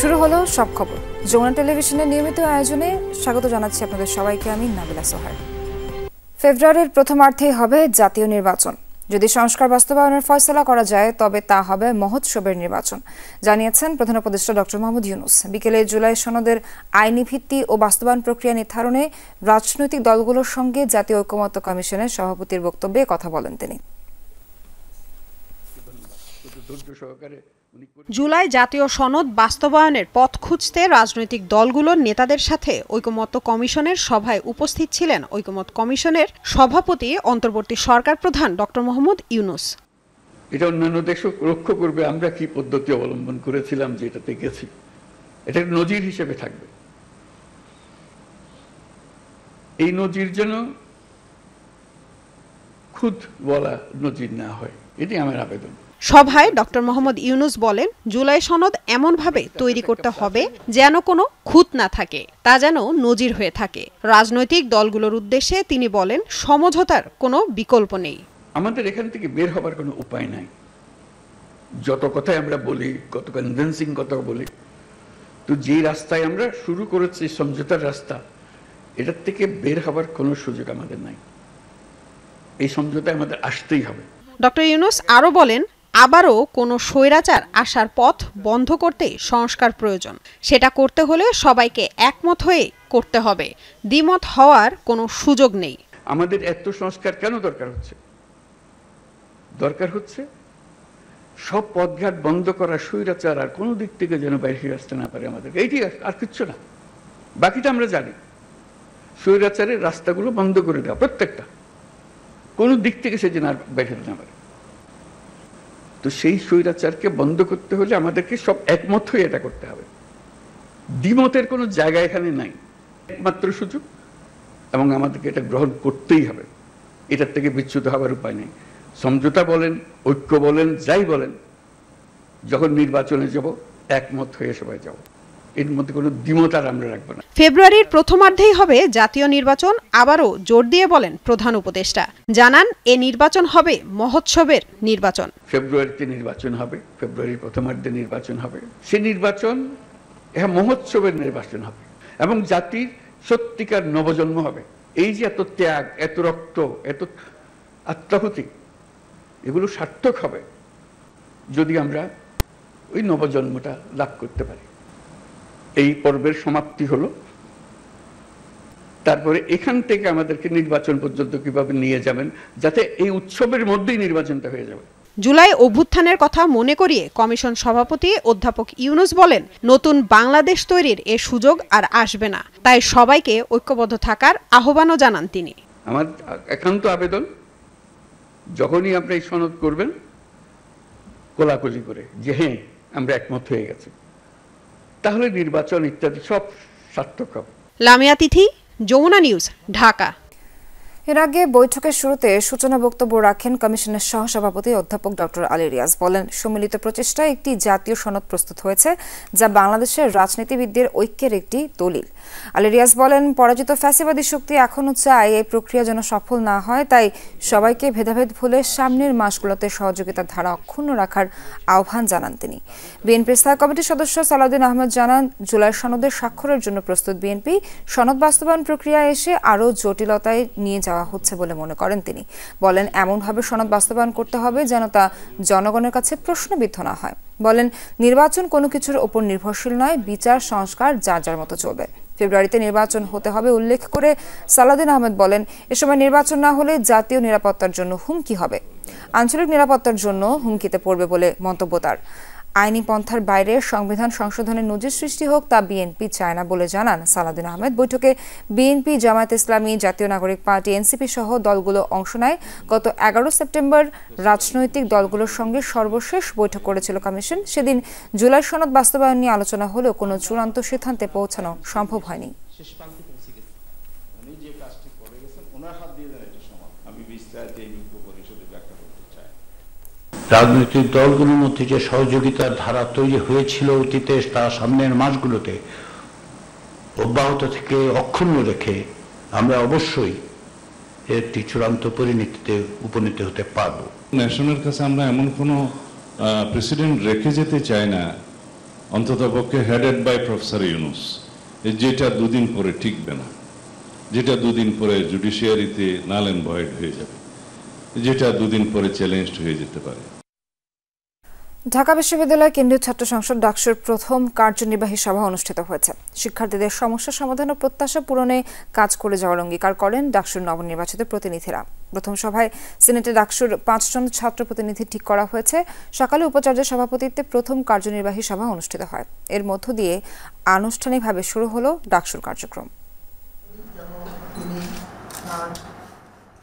শুরু হলো সব খবর। যমুনা টেলিভিশনের নিয়মিত আয়োজনে স্বাগত জানাচ্ছি আপনাদের সবাইকে। আমি নাবিলা সোহার। ফেব্রুয়ারির প্রথমার্ধেই হবে জাতীয় নির্বাচন। যদি সংস্কার বাস্তবায়নের ফয়সলা করা যায় তবে তা হবে মহোৎসবের নির্বাচন, জানিয়েছেন প্রধান উপদেষ্টা ডক্টর মোহাম্মদ ইউনূস। বিকেলে জুলাই সনদের আইনি ভিত্তি ও বাস্তবায়ন প্রক্রিয়া নির্ধারণে রাজনৈতিক দলগুলোর সঙ্গে জাতীয় ঐকমত্য কমিশনের সভাপতির বক্তব্যে কথা বলেন তিনি। জুলাই জাতীয় সনদ বাস্তবায়নের পথ খুঁজতে রাজনৈতিক দলগুলোর নেতাদের সাথে ঐকমত্য কমিশনের সভায় উপস্থিত ছিলেন ঐকমত্য কমিশনের সভাপতি অন্তর্বর্তী সরকার প্রধান ডক্টর মোহাম্মদ ইউনূস। এটা অন্যান্য দেশ লক্ষ্য করবে আমরা কি পদ্ধতি অবলম্বন করেছিলাম, যে এটাতে গেছি, এটা নজির হিসেবে থাকবে। এই নজির যেন খুদ বলা নজির না হয়, এটি আমার আবেদন। সভায় ডক্টর মোহাম্মদ ইউনূস বলেন, জুলাই সনদ এমনভাবে তৈরি করতে হবে যেন কোনো খুঁত না থাকে, তা যেন নজির হয়ে থাকে। রাজনৈতিক দলগুলোর উদ্দেশ্যে তিনি বলেন, সমঝোতার কোনো বিকল্প নেই। আমাদের এখান থেকে বের হবার কোনো উপায় নাই। যত কথাই আমরা বলি, কত কনভিন্সিং কথা বলি, তো যে রাস্তায় আমরা শুরু করেছি সমঝোতার রাস্তা, এটার থেকে বের হবার কোনো সুযোগ আমাদের নাই। এই সমঝোতায় আমাদের আসতেই হবে। ডক্টর ইউনূস আরও বলেন, আবারও কোনো স্বৈরাচার আসার পথ বন্ধ করতে সংস্কার প্রয়োজন। সেটা করতে হলে সবাইকে একমত হয়ে করতে হবে, দ্বিমত হওয়ার কোনো সুযোগ নেই। আমাদের এত সংস্কার কেন দরকার হচ্ছে? দরকার হচ্ছে সব পথঘাট বন্ধ করা, স্বৈরাচার আর কোনো দিক থেকে যেন বাইরে আসতে না পারে আমাদের। এইটি আর কিচ্ছু না, বাকিটা আমরা জানি। স্বৈরাচারের রাস্তাগুলো বন্ধ করে দেওয়া, প্রত্যেকটা, কোনো দিক থেকে সে যেন আর বাইরে না পারে। তো সেই স্বৈরাচারকে বন্ধ করতে হলে আমাদেরকে সব একমত হয়ে এটা করতে হবে। দ্বিমতের কোনো জায়গা এখানে নাই, একমাত্র সুযোগ, এবং আমাদেরকে এটা গ্রহণ করতেই হবে। এটার থেকে বিচ্যুত হওয়ার উপায় নেই। সমঝোতা বলেন, ঐক্য বলেন, যাই বলেন, যখন নির্বাচনে যাব একমত হয়ে সবাই যাব। এর মধ্যে কোনো দ্বিমত আর আমরা রাখবো না। ফেব্রুয়ারির প্রথমার্ধেই হবে জাতীয় নির্বাচন, আবারও জোর দিয়ে বলেন প্রধান উপদেষ্টা। জানান, এ নির্বাচন হবে মহোৎসবের নির্বাচন। ফেব্রুয়ারিতে নির্বাচন হবে, ফেব্রুয়ারির প্রথমার্ধে নির্বাচন হবে। সে নির্বাচন মহোৎসবের নির্বাচন হবে এবং জাতির সত্যিকার নবজন্ম হবে। এই যে এত ত্যাগ, এত রক্ত, এত আত্মাহুতি, এগুলো সার্থক হবে যদি আমরা ওই নবজন্মটা লাভ করতে পারি। এই পর্বের সমাপ্তি হলো, তারপরে এখান থেকে আমাদেরকে নির্বাচন পর্যন্ত কিভাবে নিয়ে যাবেন, যাতে এই উৎসবের মধ্যেই নির্বাচনটা হয়ে যাবে। জুলাই অভ্যুত্থানের কথা মনে করিয়ে কমিশন সভাপতি অধ্যাপক ইউনূস বলেন, নতুন বাংলাদেশ তৈরির এ সুযোগ আর আসবে না, তাই সবাইকে ঐক্যবদ্ধ থাকার আহ্বানও জানান তিনি। আমার একান্ত আবেদন, যখনই আপনি এই সনদ করবেন, কোলাকুলি করে যে হ্যাঁ আমরা একমত হয়ে গেছি, তাহলে নির্বাচন ইত্যাদি সব সার্থক হবে। লামিয়া তিথি, যমুনা নিউজ, ঢাকা। এর আগে বৈঠকের শুরুতে সূচনা বক্তব্য রাখেন কমিশনের সহসভাপতি অধ্যাপক ডক্টর আলী রিয়াজ। বলেন, সম্মিলিত প্রচেষ্টায় একটি জাতীয় সনদ প্রস্তুত হয়েছে, যা বাংলাদেশের রাজনীতিবিদদের ঐক্যের একটি দলিল। আলী রিয়াজ বলেন, পরাজিত ফ্যাসিবাদী শক্তি এখনও চায় এই প্রক্রিয়া যেন সফল না হয়, তাই সবাইকে ভেদাভেদ ভুলে সামনের মাসগুলোতে সহযোগিতার ধারা অক্ষুণ্ণ রাখার আহ্বান জানান তিনি। বিএনপি স্থায়ী কমিটির সদস্য সালাউদ্দিন আহমেদ জানান, জুলাই সনদের স্বাক্ষরের জন্য প্রস্তুত বিএনপি। সনদ বাস্তবায়ন প্রক্রিয়া এসে আরও জটিলতায় নিয়ে যাওয়া হচ্ছে বলে মনে করেন তিনি। বলেন, এমনভাবে সনদ বাস্তবায়ন করতে হবে যেন তা জনগণের কাছে প্রশ্নবিদ্ধ না হয়। বলেন, নির্বাচন কোনো কিছুর ওপর নির্ভরশীল নয়, বিচার সংস্কার যার যার মতো চলবে। ফেব্রুয়ারিতে নির্বাচন হতে হবে উল্লেখ করে সালাউদ্দিন আহমেদ বলেন, এ সময় নির্বাচন না হলে জাতীয় নিরাপত্তার জন্য হুমকি হবে, আঞ্চলিক নিরাপত্তার জন্য হুমকিতে পড়বে বলে মন্তব্য তার। আইনি পন্থার বাইরে সংবিধান সংশোধনের নজির সৃষ্টি হোক, তা বিএনপি চায় না বলে জানান সালাউদ্দিন আহমেদ। বৈঠকে বিএনপি, জামায়াত ইসলামী, জাতীয় নাগরিক পার্টি, এনসিপি সহ দলগুলো অংশ নেয়। গত 11 সেপ্টেম্বর রাজনৈতিক দলগুলোর সঙ্গে সর্বশেষ বৈঠক করেছিল কমিশন। সেদিন জুলাই সনদ বাস্তবায়ন নিয়ে আলোচনা হলেও কোনো চূড়ান্ত সিদ্ধান্তে পৌঁছানো সম্ভব হয়নি। রাজনৈতিক দলগুলোর মধ্যে যে সহযোগিতার ধারা তৈরি হয়েছিল অতীতে, তা সামনের মাসগুলোতে অব্যাহত থেকে অক্ষুণ্ণ রেখে আমরা অবশ্যই একটি চূড়ান্ত পরিণতিতে উপনীত হতে পারব। ন্যাশনের কাছে আমরা এমন কোনো প্রেসিডেন্ট রেখে যেতে চাই না অন্ততপক্ষে হেডেড বাই প্রফেসর ইউনূস, যেটা দুদিন পরে টিকবে না, যেটা দুদিন পরে জুডিশিয়ারিতে নাল এন্ড ভয়েড হয়ে যাবে, যেটা দুদিন পরে চ্যালেঞ্জড হয়ে যেতে পারে। ঢাকা বিশ্ববিদ্যালয় কেন্দ্রীয় ছাত্র সংসদ ডাকসুর প্রথম কার্যনির্বাহী সভা অনুষ্ঠিত হয়েছে। শিক্ষার্থীদের সমস্যা সমাধান ও প্রত্যাশা পূরণে কাজ করে যাওয়ার অঙ্গীকার করেন ডাকসুর নবনির্বাচিত প্রতিনিধিরা। প্রথম সভায় সিনেটে ডাকসুর ৫ জন ছাত্র প্রতিনিধি ঠিক করা হয়েছে। সকালে উপাচার্যের সভাপতিত্বে প্রথম কার্যনির্বাহী সভা অনুষ্ঠিত হয়। এর মধ্য দিয়ে আনুষ্ঠানিকভাবে শুরু হলো ডাকসুর কার্যক্রম।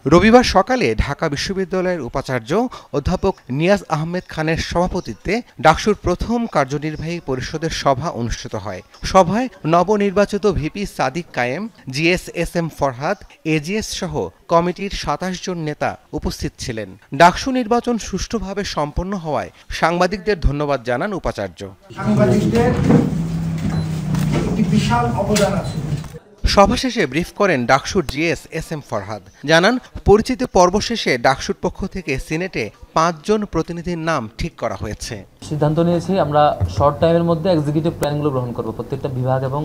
রবিবার সকালে ঢাকা বিশ্ববিদ্যালয়ের উপাচার্য অধ্যাপক নিয়াজ আহমেদ খানের সভাপতিত্বে ডাকসুর প্রথম কার্যনির্বাহী পরিষদের সভা অনুষ্ঠিত হয়। সভায় নবনির্বাচিত VP Sadiq Kayem, GS S M Farhad, AGS সহ কমিটির ২৭ জন নেতা উপস্থিত ছিলেন। ডাকসু নির্বাচন সুষ্ঠুভাবে সম্পন্ন হওয়ায় সাংবাদিকদের ধন্যবাদ জানান উপাচার্য। সাংবাদিকদের একটি বিশাল অবদান আছে। সভা শেষে ব্রিফ করেন ডাকসুর জিএস এস এম ফরহাদ। জানান, পরিচিতি পর্ব শেষে ডাকসুর পক্ষ থেকে সিনেটে ৫ জন প্রতিনিধির নাম ঠিক করা হয়েছে। সিদ্ধান্ত নিয়েছি আমরা শর্ট টাইমের মধ্যে এক্সিকিউটিভ প্ল্যানগুলো গ্রহণ করব। প্রত্যেকটা বিভাগ এবং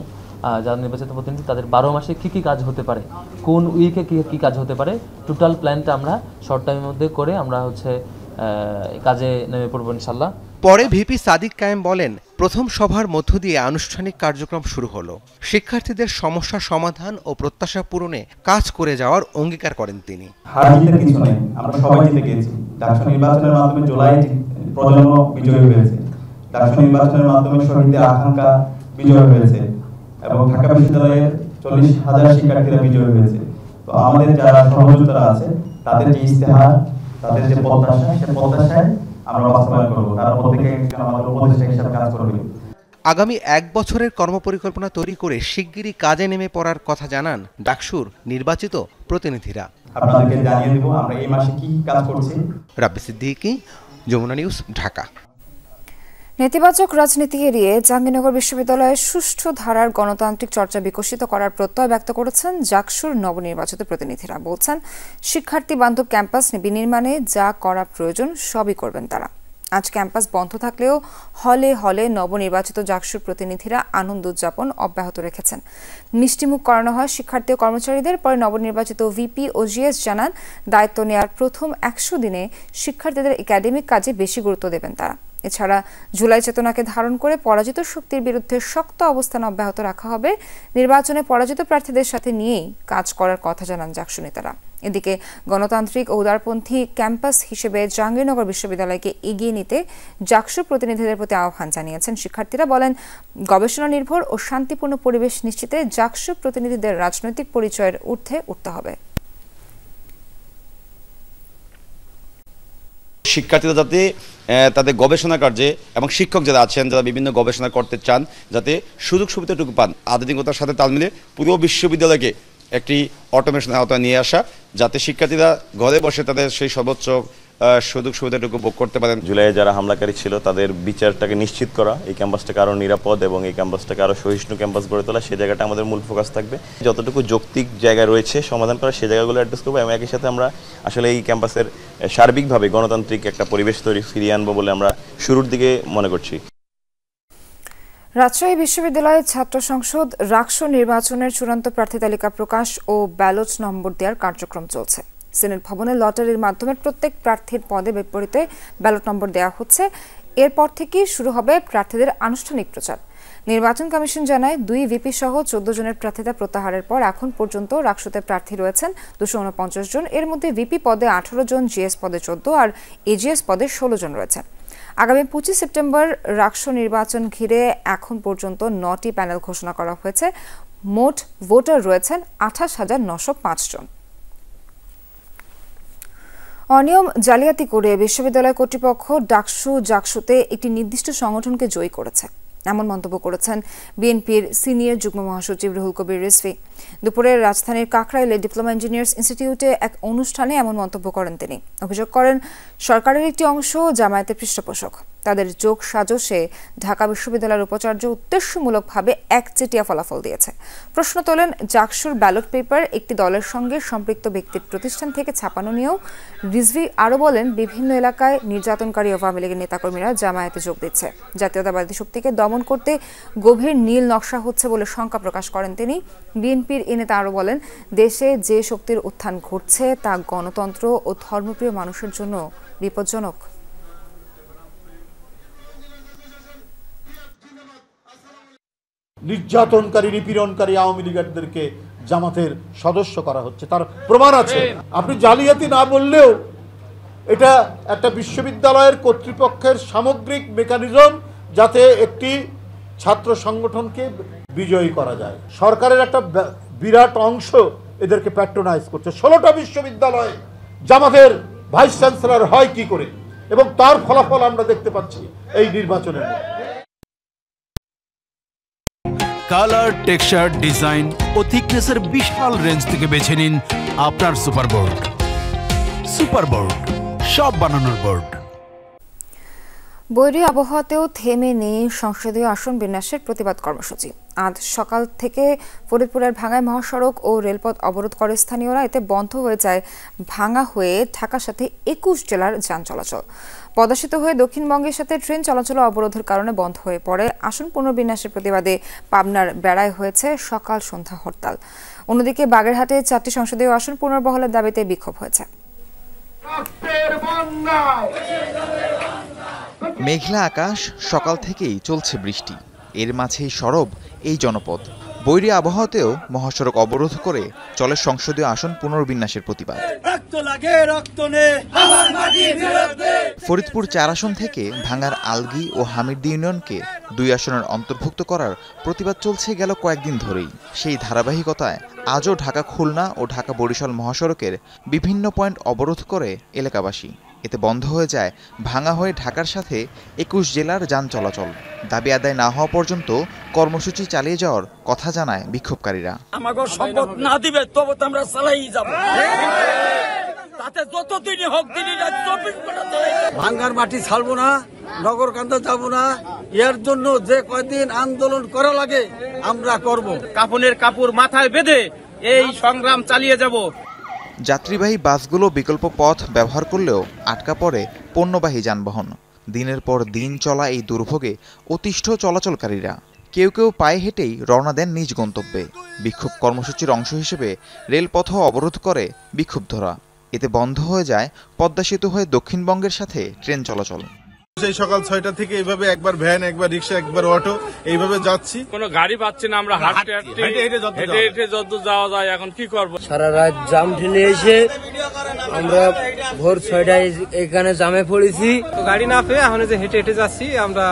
যারা নির্বাচিত প্রতিনিধি তাদের ১২ মাসে কী কাজ হতে পারে, কোন উইকে কী কাজ হতে পারে, টোটাল প্ল্যানটা আমরা শর্ট টাইমের মধ্যে করে আমরা কাজে নেমে পড়ব ইনশাল্লাহ। পরে ভিপি সাদিক কায়েম বলেন, প্রথম সভার মধ্য দিয়ে আনুষ্ঠানিক কার্যক্রম শুরু হলো। শিক্ষার্থীদের সমস্যা সমাধান ও প্রত্যাশা পূরণে কাজ করে যাওয়ার অঙ্গীকার করেন তিনি। হার জিতের কিছু নেই, আমরা সবাই জিতে গিয়েছি। ডাকসু নির্বাচনের মাধ্যমে জুলাই প্রজন্ম বিজয়ী হয়েছে। ডাকসু নির্বাচনের মাধ্যমে শহীদদের আকাঙ্ক্ষা বিজয় হয়েছে এবং ঢাকা বিশ্ববিদ্যালয়ের ৪০,০০০ শিক্ষার্থীরা বিজয়ী হয়েছে। তো আমাদের যারা সহযোগিতারা আছে তাদের যে ইস্তেহার, তাদের যে প্রত্যাশা, সে প্রত্যাশায় আমরা বাস্তবায়ন করব। তারা প্রত্যেকে আমাদের উপদেষ্টা হিসেবে কাজ করবে। আগামী ১ বছরের কর্মপরিকল্পনা তৈরি করে শিগগিরই কাজে নেমে পড়ার কথা জানান ডাকসুর নির্বাচিত প্রতিনিধিরা। আপনাদেরকে জানিয়ে দেব আমরা এই মাসে কি কাজ করছি। রাব্বি সিদ্দিকী, যমুনা নিউজ, ঢাকা। নেতিবাচক রাজনীতি এড়িয়ে জাহাঙ্গীরনগর বিশ্ববিদ্যালয়ে সুষ্ঠু ধারার গণতান্ত্রিক চর্চা বিকশিত করার প্রত্যয় ব্যক্ত করেছেন ডাকসুর নবনির্বাচিত প্রতিনিধিরা। বলছেন, শিক্ষার্থী বান্ধব ক্যাম্পাস বিনির্মাণে যা করা প্রয়োজন সবই করবেন তারা। আজ ক্যাম্পাস বন্ধ থাকলেও হলে হলে নবনির্বাচিত ডাকসুর প্রতিনিধিরা আনন্দ উদযাপন অব্যাহত রেখেছেন। মিষ্টিমুখ করানো হয় শিক্ষার্থী ও কর্মচারীদের। পরে নবনির্বাচিত ভিপি ও জিএস জানান, দায়িত্ব নেওয়ার প্রথম ১০০ দিনে শিক্ষার্থীদের একাডেমিক কাজে বেশি গুরুত্ব দেবেন তারা। এছাড়া জুলাই চেতনাকে ধারণ করে পরাজিত শক্তির বিরুদ্ধে শক্ত অবস্থান অব্যাহত রাখা হবে। নির্বাচনে পরাজিত প্রার্থীদের সাথে নিয়েই কাজ করার কথা জানান ডাকসু নেতারা। এদিকে গণতান্ত্রিক ও উদারপন্থী ক্যাম্পাস হিসেবে জাহাঙ্গীরনগর বিশ্ববিদ্যালয়কে এগিয়ে নিতে ডাকসু প্রতিনিধিদের প্রতি আহ্বান জানিয়েছেন শিক্ষার্থীরা। বলেন, গবেষণা নির্ভর ও শান্তিপূর্ণ পরিবেশ নিশ্চিতে ডাকসু প্রতিনিধিদের রাজনৈতিক পরিচয়ের ঊর্ধ্বে উঠতে হবে। শিক্ষার্থীরা যাতে তাদের গবেষণা কার্যে এবং শিক্ষক যারা আছেন যারা বিভিন্ন গবেষণা করতে চান যাতে সুযোগ সুবিধাটুকু পান। আধুনিকতার সাথে তাল মিলে পুরো বিশ্ববিদ্যালয়কে একটি অটোমেশন আওতায় নিয়ে আসা, যাতে শিক্ষার্থীরা ঘরে বসে তাদের সেই সর্বোচ্চ সুযোগ সুবিধাটুকু ভোগ করতে পারেন। জুলাইয়ে যারা হামলাকারী ছিল তাদের বিচারটাকে নিশ্চিত করা, এই ক্যাম্পাসটাকে আরও নিরাপদ এবং এই ক্যাম্পাসটাকে আরও সহিষ্ণু ক্যাম্পাস গড়ে তোলা, সেই জায়গাটা আমাদের মূল ফোকাস থাকবে। যতটুকু যৌক্তিক জায়গা রয়েছে সমাধান করা, সেই জায়গাগুলো অ্যাড্রেস করবো এবং একই সাথে আমরা আসলে এই ক্যাম্পাসের সার্বিকভাবে গণতান্ত্রিক একটা পরিবেশ তৈরি ফিরিয়ে আনবো বলে আমরা শুরুর দিকে মনে করছি। রাজশাহী বিশ্ববিদ্যালয়ের ছাত্র সংসদ ডাকসু নির্বাচনের চূড়ান্ত প্রার্থী তালিকা প্রকাশ ও ব্যালট নম্বর দেওয়ার কার্যক্রম চলছে। সিনেট ভবনে লটারির মাধ্যমে প্রত্যেক প্রার্থীর পদে বিপরীতে ব্যালট নম্বর দেওয়া হচ্ছে। এরপর থেকেই শুরু হবে প্রার্থীদের আনুষ্ঠানিক প্রচার। নির্বাচন কমিশন জানায়, ২ ভিপি সহ ১৪ জনের প্রার্থিতা প্রত্যাহারের পর এখন পর্যন্ত ডাকসুতে প্রার্থী রয়েছেন ২৪৯ জন। এর মধ্যে ভিপি পদে ১৮ জন, জিএস পদে ১৪ আর এজিএস পদে ১৬ জন রয়েছেন। আগামী ২৫ সেপ্টেম্বর ডাকসু নির্বাচন ঘিরে এখন পর্যন্ত ৯টি প্যানেল ঘোষণা করা হয়েছে। মোট ভোটার রয়েছেন ২৮,৯০৫ জন। অনিয়ম জালিয়াতি করে বিশ্ববিদ্যালয় কর্তৃপক্ষ ডাকসুতে একটি নির্দিষ্ট সংগঠনকে জয়ী করেছে, এমন মন্তব্য করেছেন বিএনপির সিনিয়র যুগ্ম মহাসচিব রুহুল কবির রিজভী। দুপুরে রাজধানীর কাকরাইলে ডিপ্লোমা ইঞ্জিনিয়ার্স ইনস্টিটিউটে এক অনুষ্ঠানে এমন মন্তব্য করেন তিনি। অভিযোগ করেন, সরকারের একটি অংশ জামায়াতের পৃষ্ঠপোষক। তাদের যোগ সাজশে ঢাকা বিশ্ববিদ্যালয়ের উপাচার্য উদ্দেশ্যমূলকভাবে একচেটিয়া ফলাফল দিয়েছে। প্রশ্ন তোলেন জাকসুর ব্যালট পেপার একটি দলের সঙ্গে সম্পৃক্ত ব্যক্তির প্রতিষ্ঠান থেকে ছাপানো নিয়েও রিজভী আরও বলেন, বিভিন্ন এলাকায় নির্যাতনকারী আওয়ামী লীগের নেতাকর্মীরা জামায়াতে যোগ দিচ্ছে। জাতীয়তাবাদী শক্তিকে দমন করতে গভীর নীল নকশা হচ্ছে বলে শঙ্কা প্রকাশ করেন তিনি। বিএনপির এ নেতা আরও বলেন, দেশে যে শক্তির উত্থান ঘটছে তা গণতন্ত্র ও ধর্মপ্রিয় মানুষের জন্য বিপজ্জনক। নির্যাতনকারী নিপীড়নকারী আওয়ামী লীগারদেরকে জামাতের সদস্য করা হচ্ছে, তার প্রমাণ আছে। আপনি জালিয়াতি না বললেও এটা একটা বিশ্ববিদ্যালয়ের কর্তৃপক্ষের সামগ্রিক মেকানিজম, যাতে একটি ছাত্র সংগঠনকে বিজয়ী করা যায়। সরকারের একটা বিরাট অংশ এদেরকে প্যাট্রোনাইজ করছে। 16টা বিশ্ববিদ্যালয়ে জামাতের ভাইস চ্যান্সেলর হয় কি করে, এবং তার ফলাফল আমরা দেখতে পাচ্ছি এই নির্বাচনের মধ্যে। কালার, টেক্সচার, ডিজাইন ও থিকনেসের বিশাল রেঞ্জ থেকে বেছে নিন আপনার সুপারবোর্ড। সুপারবোর্ড, সব বানানোর বোর্ড। বৈরী আবহাওয়াতেও থেমে নেই সংসদীয় আসন বিন্যাসের প্রতিবাদ কর্মসূচি। আজ সকাল থেকে ফরিদপুরের ভাঙ্গায় মহাসড়ক ও রেলপথ অবরোধ করে স্থানীয়রা। এতে বন্ধ হয়ে যায় ভাঙ্গা হয়ে ঢাকার সাথে 21 জেলার যান চলাচল। পদ্মা হয়ে দক্ষিণবঙ্গের সাথে ট্রেন চলাচল অবরোধের কারণে বন্ধ হয়ে পড়ে। আসন পুনর্বিন্যাসের প্রতিবাদে পাবনার বেড়ায় হয়েছে সকাল সন্ধ্যা হরতাল। অন্যদিকে বাগেরহাটে 4টি সংসদীয় আসন পুনর্বহালের দাবিতে বিক্ষোভ হয়েছে। মেঘলা আকাশ, সকাল থেকেই চলছে বৃষ্টি, এর মাঝেই সরব এই জনপদ। বৈরী আবহাওয়াতেও মহাসড়ক অবরোধ করে চলে সংসদীয় আসন পুনর্বিন্যাসের প্রতিবাদ। ফরিদপুর 4 আসন থেকে ভাঙ্গার আলগি ও হামিরদি ইউনিয়নকে 2 আসনের অন্তর্ভুক্ত করার প্রতিবাদ চলছে গেল কয়েকদিন ধরেই। সেই ধারাবাহিকতায় আজও ঢাকা খুলনা ও ঢাকা বরিশাল মহাসড়কের বিভিন্ন পয়েন্ট অবরোধ করে এলাকাবাসী। এতে বন্ধ হয়ে যায় ভাঙ্গা হয়ে ঢাকার সাথে 21 জেলার যান চলাচল। দাবি আদায় না হওয়া পর্যন্ত কর্মসূচি চালিয়ে যাওয়ার কথা জানায় বিক্ষোভকারীরা। আমাকে সম্পদ না দিবে তবে তো আমরা চালাই যাব, তাতে যতদিনই হোক দিনই রাত 24 ঘন্টা চালাই। ভাঙ্গার মাটি ছাড়বো না, নগরকান্দা যাব না। এর জন্য যে কয়দিন আন্দোলন করা লাগে আমরা করব। কাফনের কাপড় মাথায় বেঁধে এই সংগ্রাম চালিয়ে যাব। যাত্রীবাহী বাসগুলো বিকল্প পথ ব্যবহার করলেও আটকা পড়ে পণ্যবাহী যানবাহন। দিনের পর দিন চলা এই দুর্ভোগে অতিষ্ঠ চলাচলকারীরা। কেউ কেউ পায়ে হেঁটেই রওনা দেন নিজ গন্তব্যে। বিক্ষোভ কর্মসূচির অংশ হিসেবে রেলপথও অবরোধ করে বিক্ষুব্ধরা। এতে বন্ধ হয়ে যায় পদ্মা সেতু হয়ে দক্ষিণবঙ্গের সাথে ট্রেন চলাচল। সেই সকাল 6টা থেকে এইভাবে একবার ভ্যান, একবার রিক্সা, একবার অটো, এইভাবে যাচ্ছি। কোনো গাড়ি পাচ্ছি না, আমরা হেঁটে যত যাওয়া যায়। এখন কি করব? সারা রাত জাম ঠেলে এসে আমরা ভোর 6টায় এখানে জামে পড়েছি। তো গাড়ি না পেয়ে এখন যে হেঁটে হেঁটে যাচ্ছি আমরা।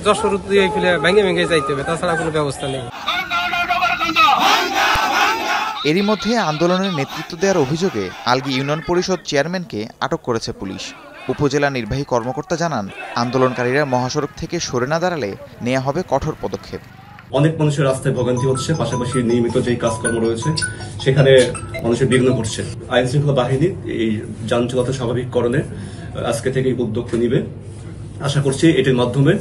যশোর দিয়ে ফেলে ভেঙে ভেঙে যাইতে হবে, তাছাড়া কোনো ব্যবস্থা নেই। এরই মধ্যে আন্দোলনের নেতৃত্ব দেওয়ার অভিযোগে আলগি ইউনিয়ন পরিষদ চেয়ারম্যানকে আটক করেছে পুলিশ। উপজেলা নির্বাহী কর্মকর্তা জানান, আন্দোলনকারীরা মহাসড়ক থেকে সরে না দাঁড়ালে নেওয়া হবে কঠোর পদক্ষেপ। অনেক মানুষের রাস্তায় ভোগান্তি হচ্ছে, পাশাপাশি নিয়মিত যে কাজকর্ম রয়েছে সেখানে মানুষের বিঘ্ন ঘটছে। আইন শৃঙ্খলা বাহিনী এই যান চলাচল স্বাভাবিককরণে আজকে থেকে উদ্যোগ নিবে। আশা করছি এটির মাধ্যমে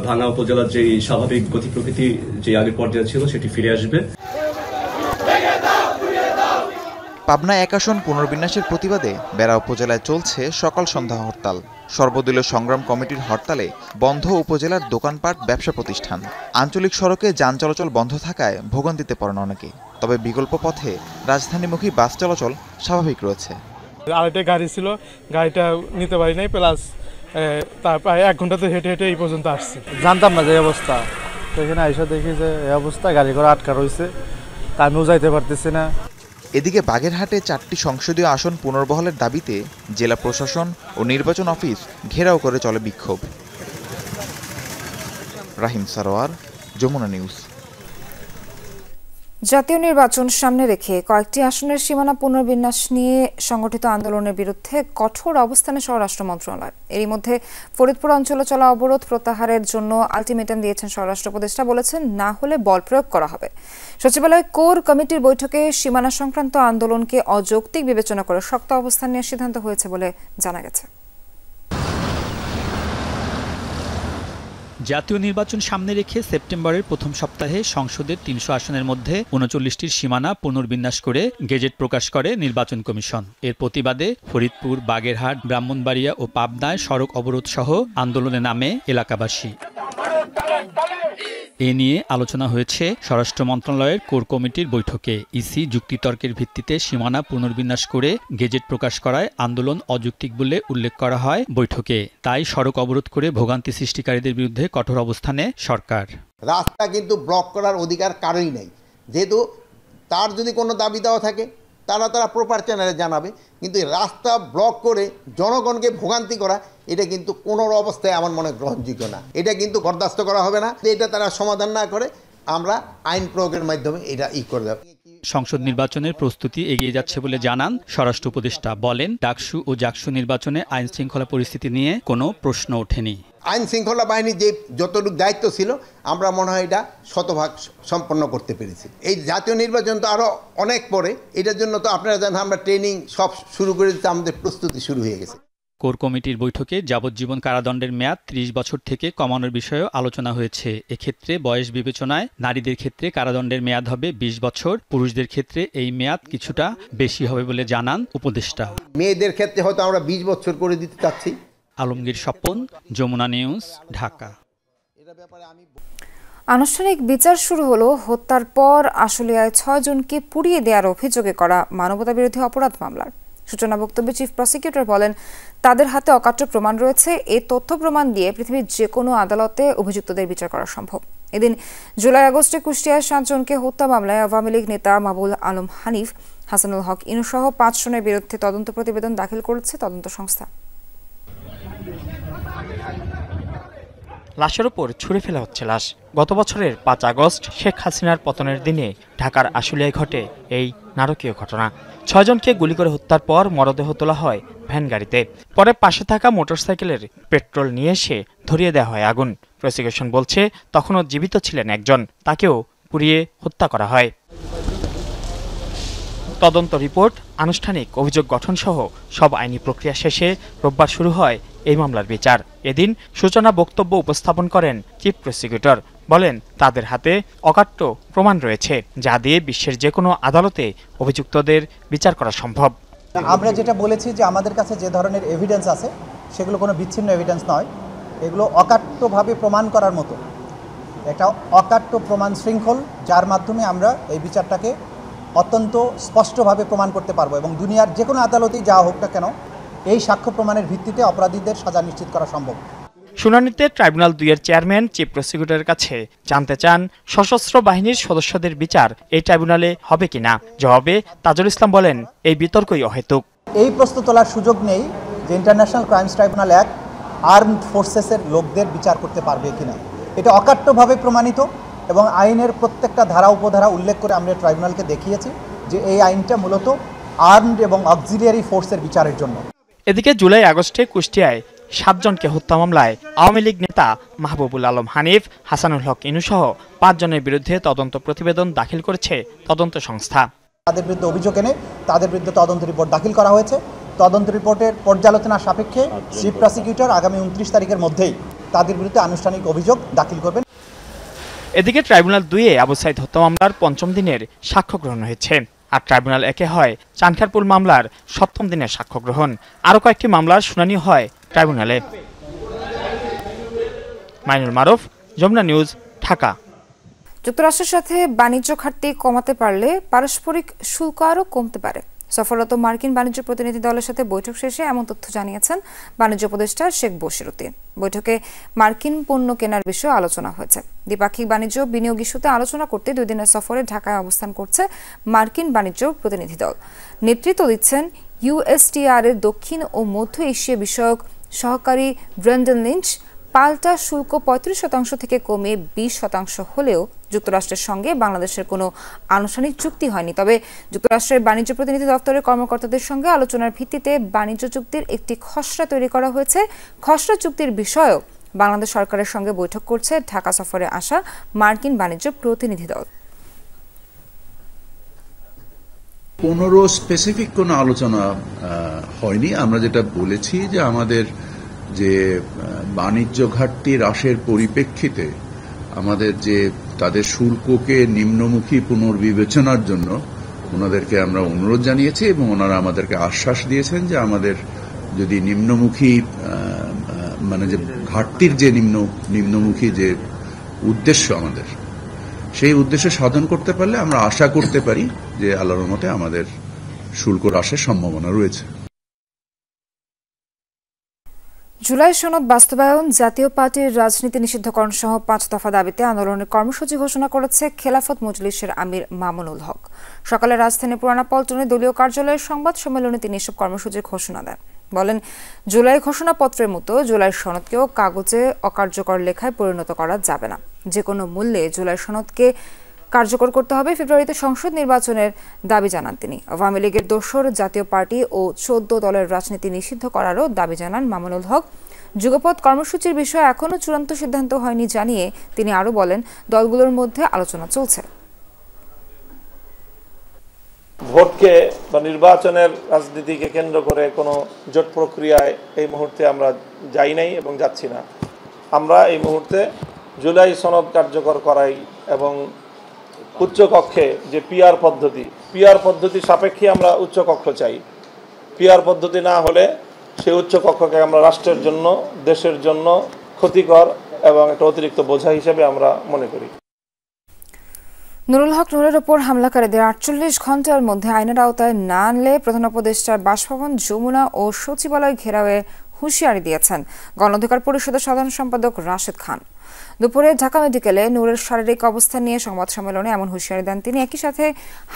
ভাঙ্গা উপজেলার যে স্বাভাবিক গতি প্রকৃতি যে আগের পর্যায়ে ছিল সেটি ফিরে আসবে। পাবনা 1 আসন পুনর্বিন্যাসের প্রতিবাদে বেড়া উপজেলায় চলছে সকাল সন্ধ্যা হরতাল। সর্বদলীয় সংগ্রাম কমিটির হরতালে বন্ধ উপজেলার দোকানপাট, ব্যবসা প্রতিষ্ঠান। আঞ্চলিক সড়কে যান চলাচল বন্ধ থাকায় ভোগান্তিতে পড়েন অনেকে। তবে বিকল্প পথে রাজধানীমুখী বাস চলাচল স্বাভাবিক রয়েছে। আরেকটা গাড়ি ছিল, গাড়িটা নিতে পারি নাই, প্লাস তার প্রায় 1 ঘন্টা তো হেঁটে হেঁটে এই পর্যন্ত আসছে। জানতাম না যে অবস্থা, তো এখানে আইসা দেখি যে এই অবস্থা, গাড়ি ঘোড়া আটকা রয়েছে, তা আমিও যাইতে পারতেছি না। এদিকে বাগেরহাটে 4টি সংসদীয় আসন পুনর্বহালের দাবিতে জেলা প্রশাসন ও নির্বাচন অফিস ঘেরাও করে চলে বিক্ষোভ। রাহিম সারোয়ার, যমুনা নিউজ। জাতীয় নির্বাচন সামনে রেখে কয়েকটি আসনের সীমানা পুনর্বিন্যাস নিয়ে সংগঠিত আন্দোলনের বিরুদ্ধে কঠোর অবস্থানে স্বরাষ্ট্র মন্ত্রণালয়। এরই মধ্যে ফরিদপুর অঞ্চলে চলা অবরোধ প্রত্যাহারের জন্য আলটিমেটাম দিয়েছেন স্বরাষ্ট্র উপদেষ্টা। বলেছেন, না হলে বল প্রয়োগ করা হবে। সচিবালয় কোর কমিটির বৈঠকে সীমানা সংক্রান্ত আন্দোলনকে অযৌক্তিক বিবেচনা করে শক্ত অবস্থান নেওয়ার সিদ্ধান্ত হয়েছে বলে জানা গেছে। জাতীয় নির্বাচন সামনে রেখে সেপ্টেম্বরের প্রথম সপ্তাহে সংসদের ৩০০ আসনের মধ্যে ৩৯টির সীমানা পুনর্বিন্যাস করে গেজেট প্রকাশ করে নির্বাচন কমিশন। এর প্রতিবাদে ফরিদপুর, বাগেরহাট, ব্রাহ্মণবাড়িয়া ও পাবনায় সড়ক অবরোধ সহ আন্দোলনে নামে এলাকাবাসী। এ নিয়ে আলোচনা হয়েছে স্বরাষ্ট্র মন্ত্রণালয়ের কোর কমিটির বৈঠকে। ইসি যুক্তিতর্কের ভিত্তিতে সীমানা পুনর্বিন্যাস করে গেজেট প্রকাশ করায় আন্দোলন অযৌক্তিক বলে উল্লেখ করা হয় বৈঠকে। তাই সড়ক অবরোধ করে ভোগান্তি সৃষ্টিকারীদের বিরুদ্ধে কঠোর অবস্থানে সরকার। রাস্তা কিন্তু ব্লক করার অধিকার কারোই নেই, যেহেতু তার যদি কোনো দাবি দেওয়া থাকে তারা প্রপার চ্যানেলে জানাবে, কিন্তু রাস্তা ব্লক করে জনগণকে ভোগান্তি করা এটা কিন্তু কোনো অবস্থায় আমার মনে গ্রহণযোগ্য না। এটা কিন্তু বরদাস্ত করা হবে না। এটা তারা সমাধান না করে আমরা আইন প্রয়োগের মাধ্যমে এটা করে দেব। সংসদ নির্বাচনের প্রস্তুতি এগিয়ে যাচ্ছে বলে জানান স্বরাষ্ট্র উপদেষ্টা। বলেন, ডাকসু ও জাকসু নির্বাচনে আইন শৃঙ্খলা পরিস্থিতি নিয়ে কোনো প্রশ্ন ওঠেনি। আইন শৃঙ্খলা বাহিনীর যে যতটুকু দায়িত্ব ছিল আমরা মনে হয় এটা শতভাগ সম্পন্ন করতে পেরেছি। এই জাতীয় নির্বাচন তো আরও অনেক পরে, এটার জন্য তো আপনারা জানেন আমরা ট্রেনিং সব শুরু করে দিতে আমাদের প্রস্তুতি শুরু হয়ে গেছে। কোর কমিটির বৈঠকে যাবজ্জীবন কারাদণ্ডের মেয়াদ ৩০ বছর থেকে কমানোর বিষয়েও আলোচনা হয়েছে। এক্ষেত্রে বয়স বিবেচনায় নারীদের ক্ষেত্রে কারাদণ্ডের মেয়াদ হবে ২০ বছর, পুরুষদের ক্ষেত্রে এই মেয়াদ কিছুটা বেশি হবে বলে জানান উপদেষ্টা। মেয়েদের ক্ষেত্রে হয়তো আমরা ২০ বছর করে দিতে চাচ্ছি। আলমগীর স্বপন, যমুনা নিউজ, ঢাকা। আনুষ্ঠানিক বিচার শুরু হলো হত্যার পর আশুলিয়ায় ৬ জনকে পুড়িয়ে দেওয়ার অভিযোগে করা মানবতাবিরোধী অপরাধ মামলার সূচনা বক্তব্যে চিফ প্রসিকিউটর বলেন, তাদের হাতে অকাট্য প্রমাণ রয়েছে। এই তথ্য প্রমাণ দিয়ে পৃথিবীর যে কোনো আদালতে অভিযুক্তদের বিচার করা সম্ভব। এদিন জুলাই-আগস্টে কুষ্টিয়ায় ৭ জনকে হত্যা মামলায় আওয়ামী লীগ নেতা মাহবুব আলম হানিফ, হাসানুল হক ইনু সহ ৫ জনের বিরুদ্ধে তদন্ত প্রতিবেদন দাখিল করেছে তদন্ত সংস্থা। লাশের উপর ছুঁড়ে ফেলা হচ্ছে লাশ। গত বছরের ৫ আগস্ট শেখ হাসিনার পতনের দিনে ঢাকার আশুলিয়ায় ঘটে এই নারকীয় ঘটনা। ৬ জনকে গুলি করে হত্যার পর মরদেহ তোলা হয় ভ্যান গাড়িতে। পরে পাশে থাকা মোটরসাইকেলের পেট্রোল নিয়ে এসে ধরিয়ে দেওয়া হয় আগুন। প্রসিকিউশন বলছে, তখনও জীবিত ছিলেন একজন, তাকেও পুড়িয়ে হত্যা করা হয়। তদন্ত রিপোর্ট, আনুষ্ঠানিক অভিযোগ গঠন সহ সব আইনি প্রক্রিয়া শেষে রোববার শুরু হয় এই মামলার বিচার। এদিন সূচনা বক্তব্য উপস্থাপন করেন চিফ প্রসিকিউটর। বলেন, তাদের হাতে অকাট্য প্রমাণ রয়েছে, যা দিয়ে বিশ্বের যে কোনো আদালতে অভিযুক্তদের বিচার করা সম্ভব। আমরা যেটা বলেছি যে আমাদের কাছে যে ধরনের এভিডেন্স আছে সেগুলো কোনো বিচ্ছিন্ন এভিডেন্স নয়, এগুলো অকাট্যভাবে প্রমাণ করার মতো একটা অকাট্য প্রমাণ শৃঙ্খল, যার মাধ্যমে আমরা এই বিচারটাকে অত্যন্ত স্পষ্টভাবে প্রমাণ করতে পারবো এবং দুনিয়ার যে কোনো আদালতেই যাওয়া হোক না কেন এই সাক্ষ্য প্রমাণের ভিত্তিতে অপরাধীদের সাজা নিশ্চিত করা সম্ভব। শুনানিতে ট্রাইব্যুনাল ২-এর চেয়ারম্যান চিফ প্রসিকিউটরের কাছে জানতে চান, সশস্ত্র বাহিনীর সদস্যদের বিচার এই ট্রাইব্যুনালে হবে কিনা। জবাবে তাজুল ইসলাম বলেন, এই বিতর্কই অহেতুক। এই প্রশ্ন তোলার সুযোগ নেই যে international crimes tribunal act armed ফোর্সেসের লোকদের বিচার করতে পারবে কিনা। এটা অকাট্যভাবে প্রমাণিত এবং আইনের প্রত্যেকটা ধারা উপধারা উল্লেখ করে আমরা ট্রাইব্যুনালকে দেখিয়েছি যে এই আইনটা মূলত আর্মড এবং অক্সিলিয়ারি ফোর্সের বিচারের জন্য। এদিকে জুলাই-আগস্টে কুষ্টিয়ায় ৭ জনকে হত্যা মামলায় আওয়ামী লীগ নেতা মাহবুবুল আলম হানিফ, হাসানুল হক ইনু সহ ৫ জনের বিরুদ্ধে তদন্ত প্রতিবেদন দাখিল করেছে তদন্ত সংস্থা। তাদের বিরুদ্ধে অভিযোগ এনে তাদের বিরুদ্ধে তদন্ত রিপোর্ট দাখিল করা হয়েছে। তদন্ত রিপোর্টের পর্যালোচনা সাপেক্ষে চিফ প্রসিকিউটর আগামী ২৯ তারিখের মধ্যেই তাদের বিরুদ্ধে আনুষ্ঠানিক অভিযোগ দাখিল করবেন। এদিকে ট্রাইব্যুনাল ২-এ আবু সাইদ হত্যা মামলার ৫ম দিনের সাক্ষ্য গ্রহণ হয়েছে, আর ট্রাইব্যুনাল ১-এ হয় চানখারপুল মামলার ৭ম দিনের সাক্ষ্য গ্রহণ। আরও কয়েকটি মামলার শুনানি হয় ট্রাইব্যুনালে। মাইনুল মারুফ, যমুনা নিউজ, ঢাকা। যুক্তরাষ্ট্রের সাথে বাণিজ্য ঘাটতি কমাতে পারলে পারস্পরিক শুল্ক আরও কমতে পারে। সফররত মার্কিন বাণিজ্য প্রতিনিধি দলের সাথে বৈঠক শেষে এমন তথ্য জানিয়েছেন বাণিজ্য উপদেষ্টা শেখ বশির উদ্দিন। বৈঠকে মার্কিন পণ্য কেনার বিষয়ে আলোচনা হয়েছে। দ্বিপাক্ষিক বাণিজ্য বিনিয়োগ ইস্যুতে আলোচনা করতে 2 দিনের সফরে ঢাকায় অবস্থান করছে মার্কিন বাণিজ্য প্রতিনিধি দল। নেতৃত্ব দিচ্ছেন ইউএসটিআর এর দক্ষিণ ও মধ্য এশিয়া বিষয়ক সহকারী ব্রেন্ডন লিঞ্চ। পাল্টা শুল্ক ৩৫% থেকে কমে ২০% হলেও যুক্তরাষ্ট্রের সঙ্গে বাংলাদেশের কোনো আনুষ্ঠানিক চুক্তি হয়নি। তবে যুক্তরাষ্ট্রের বাণিজ্য প্রতিনিধি দপ্তরের কর্মকর্তাদের সঙ্গে আলোচনার ভিত্তিতে বাণিজ্য চুক্তির একটি খসড়া তৈরি করা হয়েছে। খসড়া চুক্তির বিষয়েও বাংলাদেশ সরকারের সঙ্গে বৈঠক করছে ঢাকা সফরে আসা মার্কিন বাণিজ্য প্রতিনিধি দল। 15 স্পেসিফিক কোনো আলোচনা হয়নি। আমরা যেটা বলেছি যে আমাদের যে বাণিজ্য ঘাটতি হ্রাসের পরিপ্রেক্ষিতে আমাদের যে তাদের শুল্ককে নিম্নমুখী পুনর্বিবেচনার জন্য ওনাদেরকে আমরা অনুরোধ জানিয়েছি এবং ওনারা আমাদেরকে আশ্বাস দিয়েছেন যে আমাদের যদি নিম্নমুখী মানে যে ঘাটতির যে নিম্নমুখী যে উদ্দেশ্য আমাদের সেই উদ্দেশ্য সাধন করতে পারলে আমরা আশা করতে পারি যে আল্লাহর রহমতে আমাদের শুল্ক হ্রাসের সম্ভাবনা রয়েছে। জুলাই সনদ বাস্তবায়ন, জাতীয় পার্টির রাজনীতি নিষিদ্ধকরণ সহ 5 দফা দাবিতে আন্দোলনের কর্মসূচি ঘোষণা করেছে খেলাফত মজলিসের আমির মামুনুল হক। সকালে রাজধানী পুরানা পল্টনে দলীয় কার্যালয়ের সংবাদ সম্মেলনে তিনি এসব কর্মসূচির ঘোষণা দেন। বলেন, জুলাই ঘোষণাপত্রের মতো জুলাই সনদকেও কাগজে অকার্যকর লেখায় পরিণত করা যাবে না। যে কোনো মূল্যে জুলাই সনদকে কার্যকর করতে হবে। ফেব্রুয়ারিতে সংসদ নির্বাচনের দাবি জানান তিনি। আওয়ামী লীগের দোসর জাতীয় পার্টি ও 14 দলের রাজনীতি নিষিদ্ধ করারও দাবি জানান মামুনুল হক। যুগপৎ কর্মসূচির বিষয়ে এখনও চূড়ান্ত সিদ্ধান্ত হয়নি জানিয়ে তিনি আরও বলেন, দলগুলোর মধ্যে আলোচনা চলছে। ভোটকে বা নির্বাচনের রাজনীতিকে কেন্দ্র করে কোনো জোট প্রক্রিয়ায় এই মুহূর্তে আমরা যাই নাই এবং যাচ্ছি না। আমরা এই মুহূর্তে জুলাই সনদ কার্যকর করাই এবং উচ্চকক্ষে যে পিআর পদ্ধতি সাপেক্ষে আমরা উচ্চকক্ষ চাই। পিআর পদ্ধতি না হলে সেই উচ্চকক্ষকে আমরা রাষ্ট্রের জন্য, দেশের জন্য ক্ষতিকর এবং একটা অতিরিক্ত বোঝা হিসেবে আমরা মনে করি। নুরুল হক নুরের ওপর হামলাকারীদের 48 ঘণ্টার মধ্যে আইনের আওতায় না আনলে প্রধান উপদেষ্টার বাসভবন, যমুনা ও সচিবালয় ঘেরাওয়ে হুঁশিয়ারি দিয়েছেন গণ অধিকার পরিষদের সাধারণ সম্পাদক রাশেদ খান। দুপুরে ঢাকা মেডিকেলে নূরের শারীরিক অবস্থা নিয়ে সংবাদ সম্মেলনে এমন হুঁশিয়ারি দেন তিনি। একই সাথে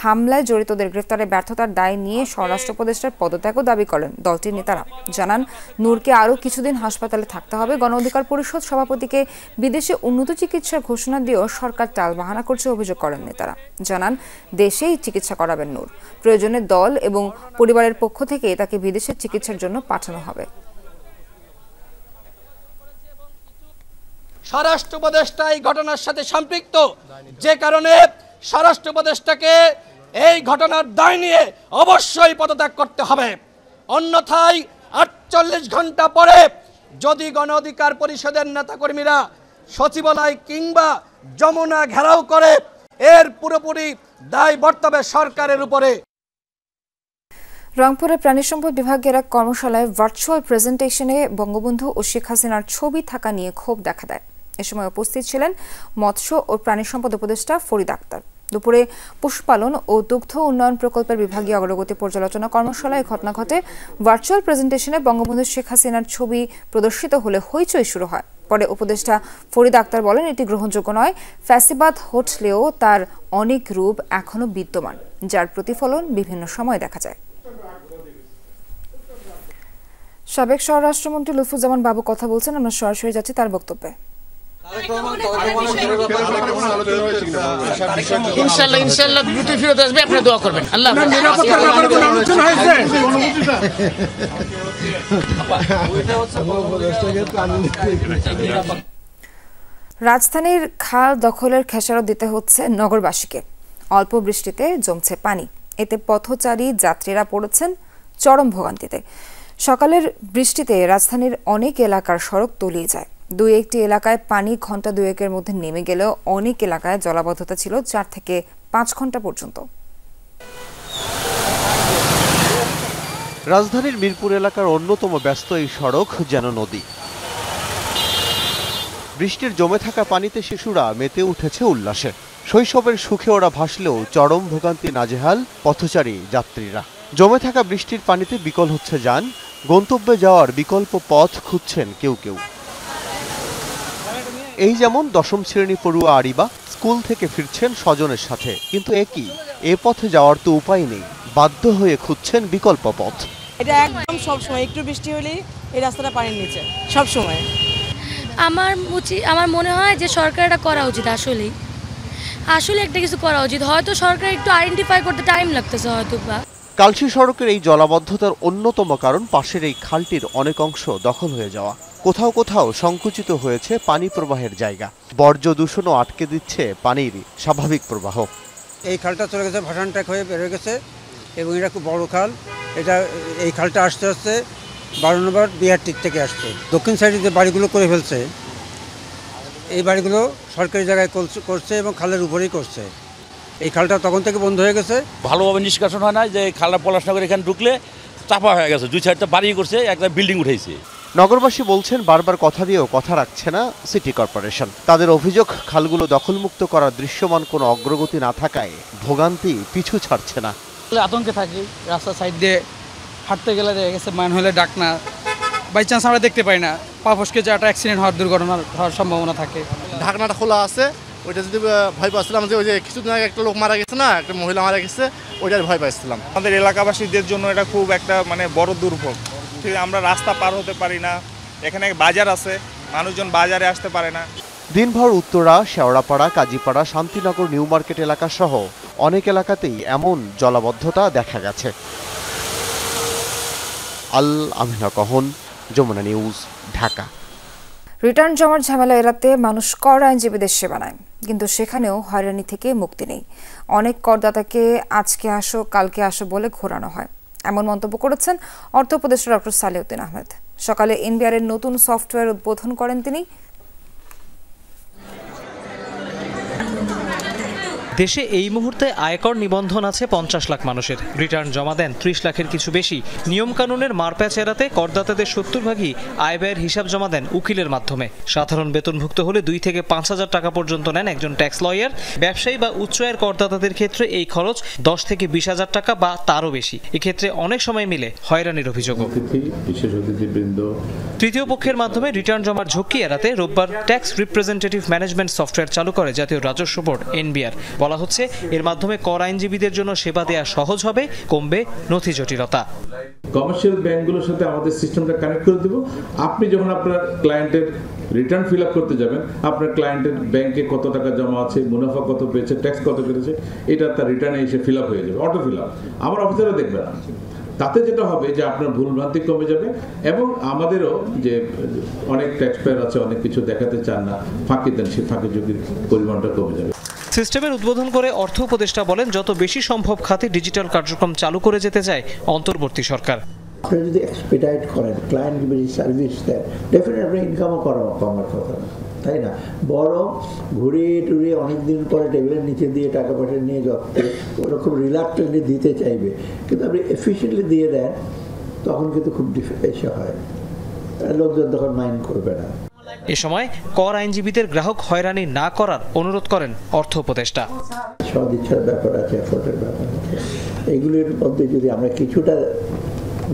হামলায় জড়িতদের গ্রেফতারে ব্যর্থতার দায় নিয়ে স্বরাষ্ট্র উপদেষ্টার পদত্যাগও দাবি করেন দলটির নেতারা। জানান, নূরকে আরও কিছুদিন হাসপাতালে থাকতে হবে। গণ অধিকার পরিষদ সভাপতিকে বিদেশে উন্নত চিকিৎসার ঘোষণা দিয়েও সরকার টালবাহানা করছে অভিযোগ করেন নেতারা। জানান, দেশেই চিকিৎসা করাবেন নূর। প্রয়োজনে দল এবং পরিবারের পক্ষ থেকে তাকে বিদেশের চিকিৎসার জন্য পাঠানো হবে। স্বরাষ্ট্র উপদেষ্টা এই ঘটনার সাথে সম্পৃক্ত, যে কারণে স্বরাষ্ট্র উপদেষ্টাকে এই ঘটনার দায় নিয়ে অবশ্যই পদত্যাগ করতে হবে। অন্যথায় 48 ঘন্টা পরে যদি গণ অধিকার পরিষদের নেতাকর্মীরা সচিবালয় কিংবা যমুনা ঘেরাও করে, এর পুরোপুরি দায় বর্তাবে সরকারের উপরে। রংপুরে প্রাণী সম্পদ বিভাগের এক কর্মশালায় ভার্চুয়াল প্রেজেন্টেশনে বঙ্গবন্ধু ও শেখ হাসিনার ছবি থাকা নিয়ে ক্ষোভ দেখা দেয়। এ সময় উপস্থিত ছিলেন মৎস্য ও প্রাণী সম্পদ উপদেষ্টা ফরিদ আক্তার। দুপুরে পশুপালন ও দুগ্ধ উন্নয়ন প্রকল্পের বিভাগীয় অগ্রগতি পর্যালোচনা কর্মশালায় ঘটনা ঘটে। ভার্চুয়াল প্রেজেন্টেশনে বঙ্গবন্ধু শেখ হাসিনার ছবি প্রদর্শিত হলে হইচই শুরু হয়। পরে উপদেষ্টা ফরিদ আক্তার বলেন, এটি গ্রহণযোগ্য নয়। ফ্যাসিবাদ হটলেও তার অনেক রূপ এখনো বিদ্যমান, যার প্রতিফলন বিভিন্ন সময় দেখা যায়। সাবেক স্বরাষ্ট্রমন্ত্রী লুৎফুজ্জামান বাবু কথা বলছেন, আমরা সরাসরি যাচ্ছি তার বক্তব্যে। ইনশাআল্লাহ দ্রুত ফিরত আসবে, আপনি দোয়া করবেন। আল্লাহ রাজধানীর খাল দখলের খেসারত দিতে হচ্ছে নগরবাসীকে। অল্প বৃষ্টিতে জমছে পানি, এতে পথচারী যাত্রীরা পড়েছেন চরম ভোগান্তিতে। সকালের বৃষ্টিতে রাজধানীর অনেক এলাকার সড়ক তলিয়ে যায়। 2-1টি এলাকায় পানি ঘন্টা 2-1-এর মধ্যে নেমে গেলেও অনেক এলাকায় জলাবদ্ধতা ছিল 4 থেকে 5 ঘন্টা পর্যন্ত। রাজধানীর মিরপুর এলাকার অন্যতম ব্যস্ত এই সড়ক যেন নদী। বৃষ্টির জমে থাকা পানিতে শিশুরা মেতে উঠেছে উল্লাসে। শৈশবের সুখে ওরা ভাসলেও চরম ভোগান্তি নাজেহাল পথচারী যাত্রীরা। জমে থাকা বৃষ্টির পানিতে বিকল হচ্ছে যান, গন্তব্যে যাওয়ার বিকল্প পথ খুঁজছেন কেউ কেউ। এই যেমন 10ম শ্রেণী পড়ুয়া আরিবা স্কুল থেকে ফিরছেন স্বজনের সাথে, কিন্তু এ পথে যাওয়ার তো উপায় নেই, বাধ্য হয়ে খুঁজছেন বিকল্প পথ। এটা একদম সবসময় একটু বৃষ্টি হলেই এই রাস্তাটা পানির নিচে সবসময়। আমার মনে হয় যে সরকার এটা করা উচিত। আসলে একটা কিছু করা উচিত। হয়তো সরকার একটু আইডেন্টিফাই করতে টাইম লাগতেছে হয়তো বা। কালশী সড়কের এই জলাবদ্ধতার অন্যতম কারণ পাশের এই খালটির অনেক অংশ দখল হয়ে যাওয়া। কোথাও কোথাও সংকুচিত হয়েছে পানি প্রবাহের জায়গা। বর্জ্য দূষণও আটকে দিচ্ছে পানির স্বাভাবিক প্রবাহ। এই খালটা চলে গেছে, ভাসান ট্যাক হয়ে বের হয়ে গেছে এবং এটা খুব বড় খাল। এই খালটা আস্তে আস্তে 12 নম্বর বিআরটি থেকে আসছে। দক্ষিণ সাইডে যে বাড়িগুলো করে ফেলছে, এই বাড়িগুলো সরকারি জায়গায় করছে এবং খালের উপরেই করছে। এই খালটা তখন থেকে বন্ধ হয়ে গেছে। ভালোভাবে নিষ্কাশন হয় না, যে খালটা পলাশনগর এখানে ঢুকলে চাপা হয়ে গেছে, 2-4টা বাড়ি করছে, একটা বিল্ডিং উঠেছে। নগরবাসী বলছেন বারবার কথা দিয়েও কথা রাখছে না সিটি কর্পোরেশন। তাদের অভিযোগ খালগুলো দখলমুক্ত করার দৃশ্যমান কোনো অগ্রগতি না থাকায় ভোগান্তি পিছু ছাড়ছে না। আতঙ্কে থাকি, রাস্তার সাইড দিয়ে হাঁটতে গেলে দেখা গেছে মান হলে ডাক না, বাই চান্স আমরা দেখতে পাই না, পা ফসকে যে একটা অ্যাক্সিডেন্ট হওয়ার দুর্ঘটনা হওয়ার সম্ভাবনা থাকে। ঢাকনাটা খোলা আছে, ওইটা যদি ভয় পাচ্ছিলাম যে ওই যে কিছুদিন আগে একটা লোক মারা গেছে না, একটা মহিলা মারা গেছে, ওইটার ভয় পাচ্ছিলাম। আমাদের এলাকাবাসীদের জন্য এটা খুব একটা বড় দুর্ভোগ। ঠিক আমরা রাস্তা পার হতে পারি না, এখানে বাজার আছে, মানুষজন বাজারে আসতে পারে না। দিনভর উত্তরা, শেওড়াপাড়া, কাজীপাড়া, শান্তিনগর, নিউ মার্কেট এলাকা সহ অনেক এলাকাতেই এমন জলাবদ্ধতা দেখা গেছে। আল আমিনা কহন, যমুনা নিউজ, ঢাকা। রিটার্ন জমার ঝামেলা এড়াতে মানুষ কর আইনজীবীদের সেবা নেয়, কিন্তু সেখানেও হয়রানি থেকে মুক্তি নেই। অনেক করদাতাকে আজকে আসো কালকে আসো বলে ঘোরানো হয়, এমন মন্তব্য করেছেন অর্থ উপদেষ্টা ডক্টর সালেউদ্দিন আহমেদ। সকালে এনবিআর এর নতুন সফটওয়্যার উদ্বোধন করেন তিনি। দেশে এই মুহূর্তে আয়কর নিবন্ধন আছে 50 লাখ মানুষের, রিটার্ন জমা দেন 30 লাখের কিছু বেশি। নিয়মকানুনের মারপ্যাচ এড়াতে করদাতাদের 70 ভাগই আয় ব্যয়ের হিসাব জমা দেন উকিলের মাধ্যমে। সাধারণ বেতনভুক্ত হলে 2 থেকে 5,000 টাকা পর্যন্ত নেন একজন ট্যাক্স লয়ার। ব্যবসায়ী বা উচ্চ আয়ের করদাতাদের ক্ষেত্রে এই খরচ 10 থেকে 20,000 টাকা বা তারও বেশি। এক্ষেত্রে অনেক সময় মিলে হয়রানির অভিযোগও। তৃতীয় পক্ষের মাধ্যমে রিটার্ন জমার ঝুঁকি এড়াতে রোববার ট্যাক্স রিপ্রেজেন্টেটিভ ম্যানেজমেন্ট সফটওয়্যার চালু করে জাতীয় রাজস্ব বোর্ড এনবিআর। বলা হচ্ছে এর মাধ্যমে কর আইনজীবীদের জন্য সেবা দেওয়া সহজ হবে, কমবে নথি জটিলতা। কমার্শিয়াল ব্যাংকগুলোর সাথে আমাদের সিস্টেমটা কানেক্ট করে দেব। আপনি যখন আপনার ক্লায়েন্টের রিটার্ন ফিল আপ করতে যাবেন, আপনার ক্লায়েন্টের ব্যাংকে কত টাকা জমা আছে, মুনাফা কত পেয়েছে, ট্যাক্স কত পেয়েছে, এটা তার রিটার্নে এসে ফিল আপ হয়ে যাবে, অটো ফিল আপ। আমার অফিসাররা দেখবে না। তাতে যেটা হবে যে আপনার ভুলভ্রান্তি কমে যাবে, এবং আমাদেরও যে অনেক ট্যাক্স পেয়ার আছে অনেক কিছু দেখাতে চান না, ফাঁকি দেন, সেই ফাঁকি ঝুঁকির পরিমাণটা কমে যাবে। সিস্টেমের উদ্বোধন করে অর্থ উপদেষ্টা বলেন, যত বেশি সম্ভব খাতে ডিজিটাল কার্যক্রম চালু করে যেতে চায় অন্তর্বর্তী সরকার। আপনি যদি এক্সপিডাইট করেন, ক্লায়েন্ট যদি সার্ভিস দেন, ডেফিনেটলি আপনি ইনকামও কমার কথা না, তাই না? বরং ঘুরিয়ে টুরিয়ে অনেকদিন পরে টেবিলের নিচে দিয়ে টাকা পয়সা নিয়ে যাচ্ছে, ওরকম রিলাক্টেন্টলি দিতে চাইবে, কিন্তু আপনি এফিশিয়েন্টলি দিয়ে দেন, তখন কিন্তু খুব এসে হয়, লোকজন তখন মাইন্ড করবে না। এ সময় কর আইনজীবীদের গ্রাহক হয়রানি না করার অনুরোধ করেন অর্থ উপদেষ্টা। সদিচ্ছার ব্যাপার আছে, এফোর্টের ব্যাপার আছে, এগুলির মধ্যে যদি আমরা কিছুটা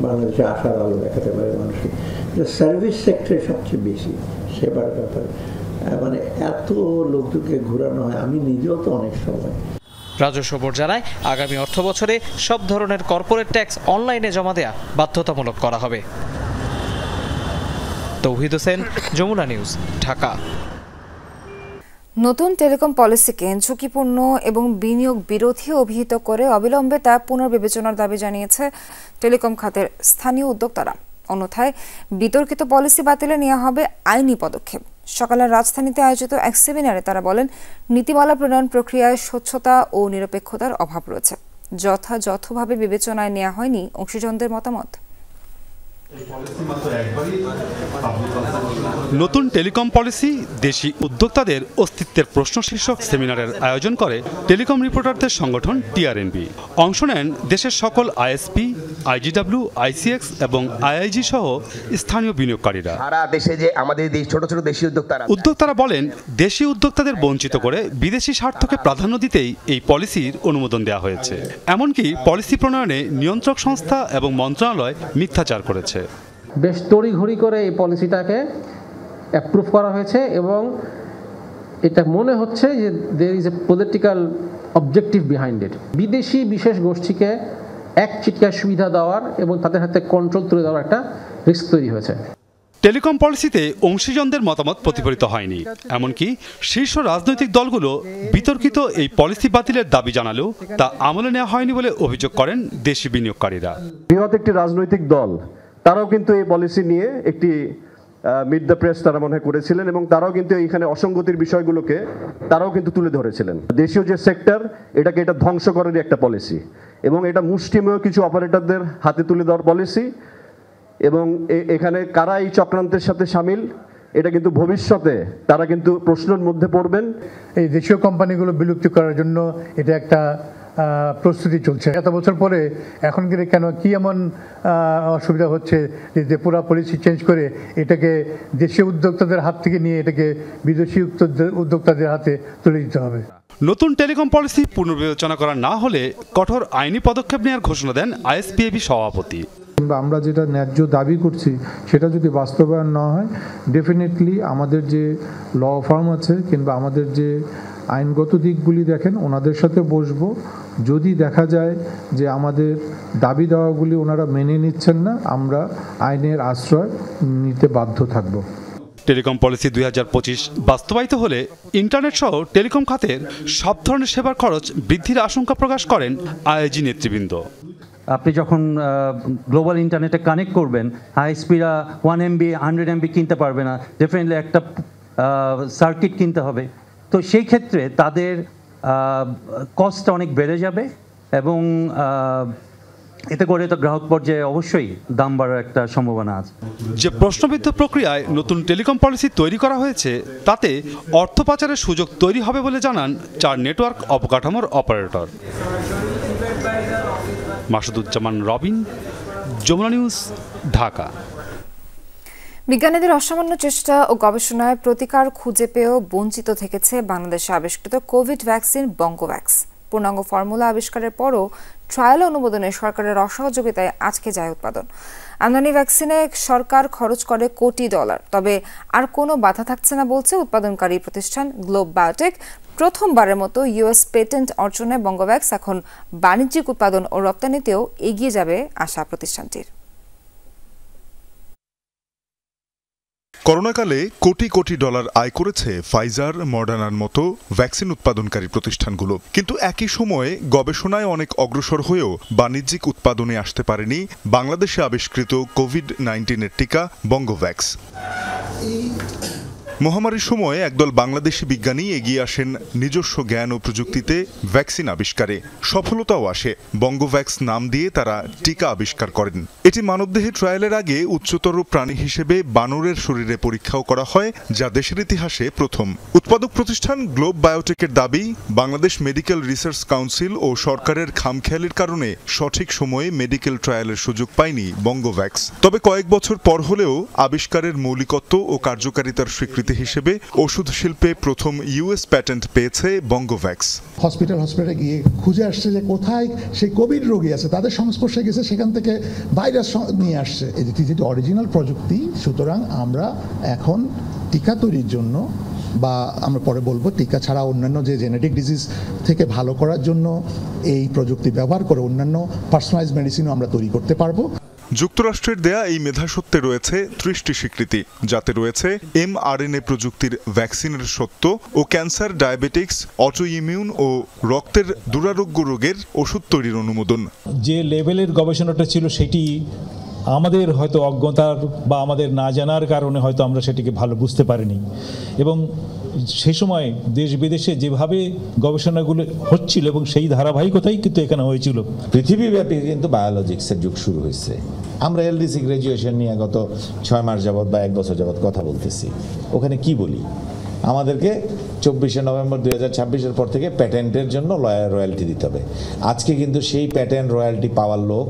বাংলাদেশে আশার আলো দেখাতে পারি মানুষকে, সার্ভিস সেক্টরে সবচেয়ে বেশি সেবার ব্যাপার, এত লোকজনকে ঘোরানো হয়, আমি নিজেও তো অনেক সময়। রাজস্ব বোর্ড জানায়, আগামী অর্থ বছরে সব ধরনের কর্পোরেট ট্যাক্স অনলাইনে জমা দেয়া বাধ্যতামূলক করা হবে। তৌহিদ হোসেন, যমুনা নিউজ, ঢাকা। নতুন টেলিকম পলিসিকে ঝুঁকিপূর্ণ এবং বিনিয়োগ বিরোধী অভিহিত করে অবিলম্বে তা পুনর্বিবেচনার দাবি জানিয়েছে টেলিকম খাতের স্থানীয় উদ্যোক্তারা। অন্যথায় বিতর্কিত পলিসি বাতিলে নেওয়া হবে আইনি পদক্ষেপ। সকালে রাজধানীতে আয়োজিত এক সেমিনারে তারা বলেন, নীতিমালা প্রণয়ন প্রক্রিয়ায় স্বচ্ছতা ও নিরপেক্ষতার অভাব রয়েছে, যথাযথভাবে বিবেচনায় নেওয়া হয়নি অংশীজনদের মতামত। নতুন টেলিকম পলিসি দেশি উদ্যোক্তাদের অস্তিত্বের প্রশ্ন শীর্ষক সেমিনারের আয়োজন করে টেলিকম রিপোর্টারদের সংগঠন টিআরএনবি। অংশ নেন দেশের সকল আইএসপি, আইজিডব্লিউ, আইসিএক্স এবং আইআইজি সহ স্থানীয় বিনিয়োগকারীরা। সারা দেশে যে আমাদের ছোট ছোট দেশি উদ্যোক্তারা বলেন, দেশি উদ্যোক্তাদের বঞ্চিত করে বিদেশি স্বার্থকে প্রাধান্য দিতেই এই পলিসির অনুমোদন দেওয়া হয়েছে। এমনকি পলিসি প্রণয়নে নিয়ন্ত্রক সংস্থা এবং মন্ত্রণালয় মিথ্যাচার করেছে। বেশ তড়িঘড়ি করে এই পলিসিটাকে অ্যাপ্রুভ করা হয়েছে এবং এটা মনে হচ্ছে যে there is a political objective behind it. বিদেশি বিশেষ গোষ্ঠীকে এক চিটকায় সুবিধা দেওয়ার এবং তাদের হাতে কন্ট্রোল তুলে দেওয়ার একটা রিস্ক তৈরি হয়েছে। টেলিকম পলিসিতে অংশীজনদের মতামত প্রতিফলিত হয়নি, এমনকি শীর্ষ রাজনৈতিক দলগুলো বিতর্কিত এই পলিসি বাতিলের দাবি জানালেও তা আমলে নেওয়া হয়নি বলে অভিযোগ করেন দেশি বিনিয়োগকারীরা। বৃহৎ একটি রাজনৈতিক দল তারাও কিন্তু এই পলিসি নিয়ে একটি মিট দ্য প্রেস তারা মনে করেছিলেন এবং তারাও কিন্তু এইখানে অসঙ্গতির বিষয়গুলোকে তারাও কিন্তু তুলে ধরেছিলেন। দেশীয় যে সেক্টর এটা ধ্বংস করারই একটা পলিসি এবং এটা মুষ্টিমেয় কিছু অপারেটরদের হাতে তুলে দেওয়ার পলিসি এবং এখানে কারা এই চক্রান্তের সাথে সামিল এটা কিন্তু ভবিষ্যতে তারা কিন্তু প্রশ্নের মধ্যে পড়বেন। এই দেশীয় কোম্পানিগুলো বিলুপ্তি করার জন্য এটা একটা প্রস্তুতি চলছে। এত বছর পরে এখন কেন কি এমন অসুবিধা হচ্ছে যে পুরো পলিসি চেঞ্জ করে এটাকে দেশীয় উদ্যোক্তাদের হাত থেকে নিয়ে এটাকে বিদেশি উদ্যোক্তাদের হাতে তুলে দিতে হবে। নতুন টেলিকম পলিসি পুনর্বিবেচনা করা না হলে কঠোর আইনি পদক্ষেপ নেওয়ার ঘোষণা দেন আইএসপিএবি সভাপতি। কিংবা আমরা যেটা ন্যায্য দাবি করছি সেটা যদি বাস্তবায়ন না হয় ডেফিনেটলি আমাদের যে ল ফার্ম আছে কিংবা আমাদের যে আইনগত দিকগুলি দেখেন ওনাদের সাথে বসবো। যদি দেখা যায় যে আমাদের দাবি দেওয়াগুলি ওনারা মেনে নিচ্ছেন না, আমরা আইনের আশ্রয় নিতে বাধ্য থাকব। টেলিকম পলিসি 2025 বাস্তবায়িত হলে ইন্টারনেট সহ টেলিকম খাতের সব ধরনের সেবার খরচ বৃদ্ধির আশঙ্কা প্রকাশ করেন আইএজি নেতৃবৃন্দ। আপনি যখন গ্লোবাল ইন্টারনেটে কানেক্ট করবেন, হাই স্পিডা 1 MB 100 MB কিনতে পারবে না, ডেফিনেটলি একটা সার্কিট কিনতে হবে। তো সেই ক্ষেত্রে তাদের কস্টটা অনেক বেড়ে যাবে এবং এতে করে তো গ্রাহক পর্যায়ে অবশ্যই দাম বাড়ার একটা সম্ভাবনা আছে। যে প্রশ্নবিদ্ধ প্রক্রিয়ায় নতুন টেলিকম পলিসি তৈরি করা হয়েছে তাতে অর্থ পাচারের সুযোগ তৈরি হবে বলে জানান 4 নেটওয়ার্ক অবকাঠামোর অপারেটর। মাসুদুজ্জামান রবিন, যমুনা নিউজ, ঢাকা। বিজ্ঞানীদের অসামান্য চেষ্টা ও গবেষণায় প্রতিকার খুঁজে পেয়েও বঞ্চিত থেকেছে বাংলাদেশে আবিষ্কৃত কোভিড ভ্যাকসিন বঙ্গোভ্যাক্স। পূর্ণাঙ্গ ফর্মুলা আবিষ্কারের পরও ট্রায়াল অনুমোদনে সরকারের অসহযোগিতায় আটকে যায় উৎপাদন। আমদানি ভ্যাকসিনে সরকার খরচ করে কোটি ডলার, তবে আর কোনো বাধা থাকছে না বলছে উৎপাদনকারী প্রতিষ্ঠান গ্লোব বায়োটেক। প্রথমবারের মতো ইউএস পেটেন্ট অর্জনে বঙ্গোভ্যাক্স এখন বাণিজ্যিক উৎপাদন ও রপ্তানিতেও এগিয়ে যাবে আশা প্রতিষ্ঠানটির। করোনাকালে কোটি কোটি ডলার আয় করেছে ফাইজার, মডার্নার মতো ভ্যাকসিন উৎপাদনকারী প্রতিষ্ঠানগুলো, কিন্তু একই সময়ে গবেষণায় অনেক অগ্রসর হয়েও বাণিজ্যিক উৎপাদনে আসতে পারেনি বাংলাদেশে আবিষ্কৃত কোভিড-19 টিকা বঙ্গোভ্যাক্স। মহামারীর সময়ে একদল বাংলাদেশি বিজ্ঞানী এগিয়ে আসেন নিজস্ব জ্ঞান ও প্রযুক্তিতে ভ্যাকসিন আবিষ্কারে। সফলতাও আসে। বঙ্গোভ্যাক্স নাম দিয়ে তারা টিকা আবিষ্কার করেন। এটি মানবদেহে ট্রায়ালের আগে উচ্চতর প্রাণী হিসেবে বানরের শরীরে পরীক্ষাও করা হয়, যা দেশের ইতিহাসে প্রথম। উৎপাদক প্রতিষ্ঠান গ্লোব বায়োটেকের দাবি, বাংলাদেশ মেডিকেল রিসার্চ কাউন্সিল ও সরকারের খামখেয়ালির কারণে সঠিক সময়ে মেডিকেল ট্রায়ালের সুযোগ পায়নি বঙ্গোভ্যাক্স। তবে কয়েক বছর পর হলেও আবিষ্কারের মৌলিকত্ব ও কার্যকারিতার স্বীকৃতি হিসেবে ওষুধ শিল্পে প্রথম ইউএস প্যাটেন্ট পেয়েছে বঙ্গোভ্যাক্স। হসপিটালে গিয়ে খুঁজে আসছে যে কোথায় সেই কোভিড রোগী আছে, তাদের সংস্পর্শে গেছে, সেখান থেকে ভাইরাস নিয়ে আসছে। এটি যেটি অরিজিনাল প্রযুক্তি, সুতরাং আমরা এখন টিকা তৈরির জন্য বা আমরা পরে বলবো টিকা ছাড়া অন্যান্য যে জেনেটিক ডিজিজ থেকে ভালো করার জন্য এই প্রযুক্তি ব্যবহার করে অন্যান্য পার্সোনালাইজড মেডিসিনও আমরা তৈরি করতে পারবো। যুক্তরাষ্ট্রের দেয়া এই মেধাসত্ত্বে রয়েছে 30টি স্বীকৃতি, যাতে রয়েছে mRNA প্রযুক্তির ভ্যাকসিনের সত্য ও ক্যান্সার, ডায়াবেটিক্স, অটোইমিউন ও রক্তের দুরারোগ্য রোগের ওষুধ তৈরির অনুমোদন। যে লেভেলের গবেষণাটা ছিল সেটি আমাদের হয়তো অজ্ঞতার বা আমাদের না জানার কারণে হয়তো আমরা সেটিকে ভালো বুঝতে পারিনি, এবং সেই সময় দেশ বিদেশে যেভাবে গবেষণাগুলো হচ্ছিল এবং সেই ধারাবাহিকতাই কিন্তু এখানে হয়েছিল। পৃথিবীব্যাপী কিন্তু বায়োলজিক্সের যুগ শুরু হয়েছে। আমরা এলডিসি গ্র্যাজুয়েশন নিয়ে গত 6 মাস যাবৎ বা 1 বছর যাবৎ কথা বলতেছি। ওখানে কি বলি, আমাদেরকে 24শে নভেম্বর 2026-এর পর থেকে প্যাটেন্টের জন্য রয়্যালটি দিতে হবে। আজকে কিন্তু সেই প্যাটেন্ট রয়্যালটি পাওয়ার লোক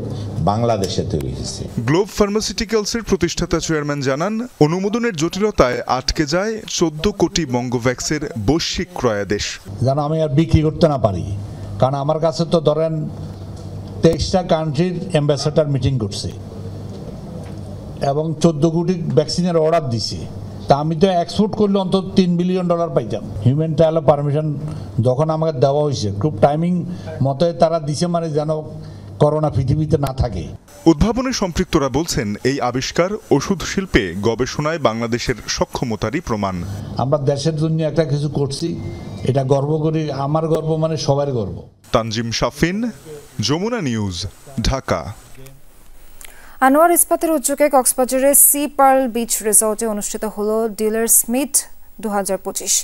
বাংলাদেশে তৈরি হয়েছে। গ্লোব ফার্মাসিউটিক্যালসের প্রতিষ্ঠাতা চেয়ারম্যান জানান, অনুমোদনের জটিলতায় আটকে যায় 14 কোটি বঙ্গোভ্যাক্সের বৈশ্বিক ক্রয়াদেশ। যেন আমি আর বিক্রি করতে না পারি, কারণ আমার কাছে তো ধরেন 23টা কান্ট্রির অ্যাম্বাসেডার মিটিং করছে এবং 14 কোটি ভ্যাকসিনের অর্ডার দিছে। তা আমি তো এক্সপোর্ট করলে অন্তত $3 বিলিয়ন পাইতাম। হিউম্যান ট্রায়াল পারমিশন যখন আমাকে দেওয়া হয়েছে, খুব টাইমিং মতোই তারা দিছে, মানে যেন করোনা পৃথিবীতে না থাকে। উদ্ভাবনে সম্পৃক্তরা বলছেন, এই আবিষ্কার ওষুধ শিল্পে গবেষণায় বাংলাদেশের সক্ষমতারই প্রমাণ। আমরা দেশের জন্য একটা কিছু করছি, এটা গর্ব করি। আমার গর্ব মানে সবার গর্ব। তানজিম শাফিন, যমুনা নিউজ, ঢাকা। আনোয়ার ইস্পাতের উদ্যোগে কক্সবাজারের সি পার্ল বিচ রিসর্টে অনুষ্ঠিত হলো ডিলার স্মিথ 2025।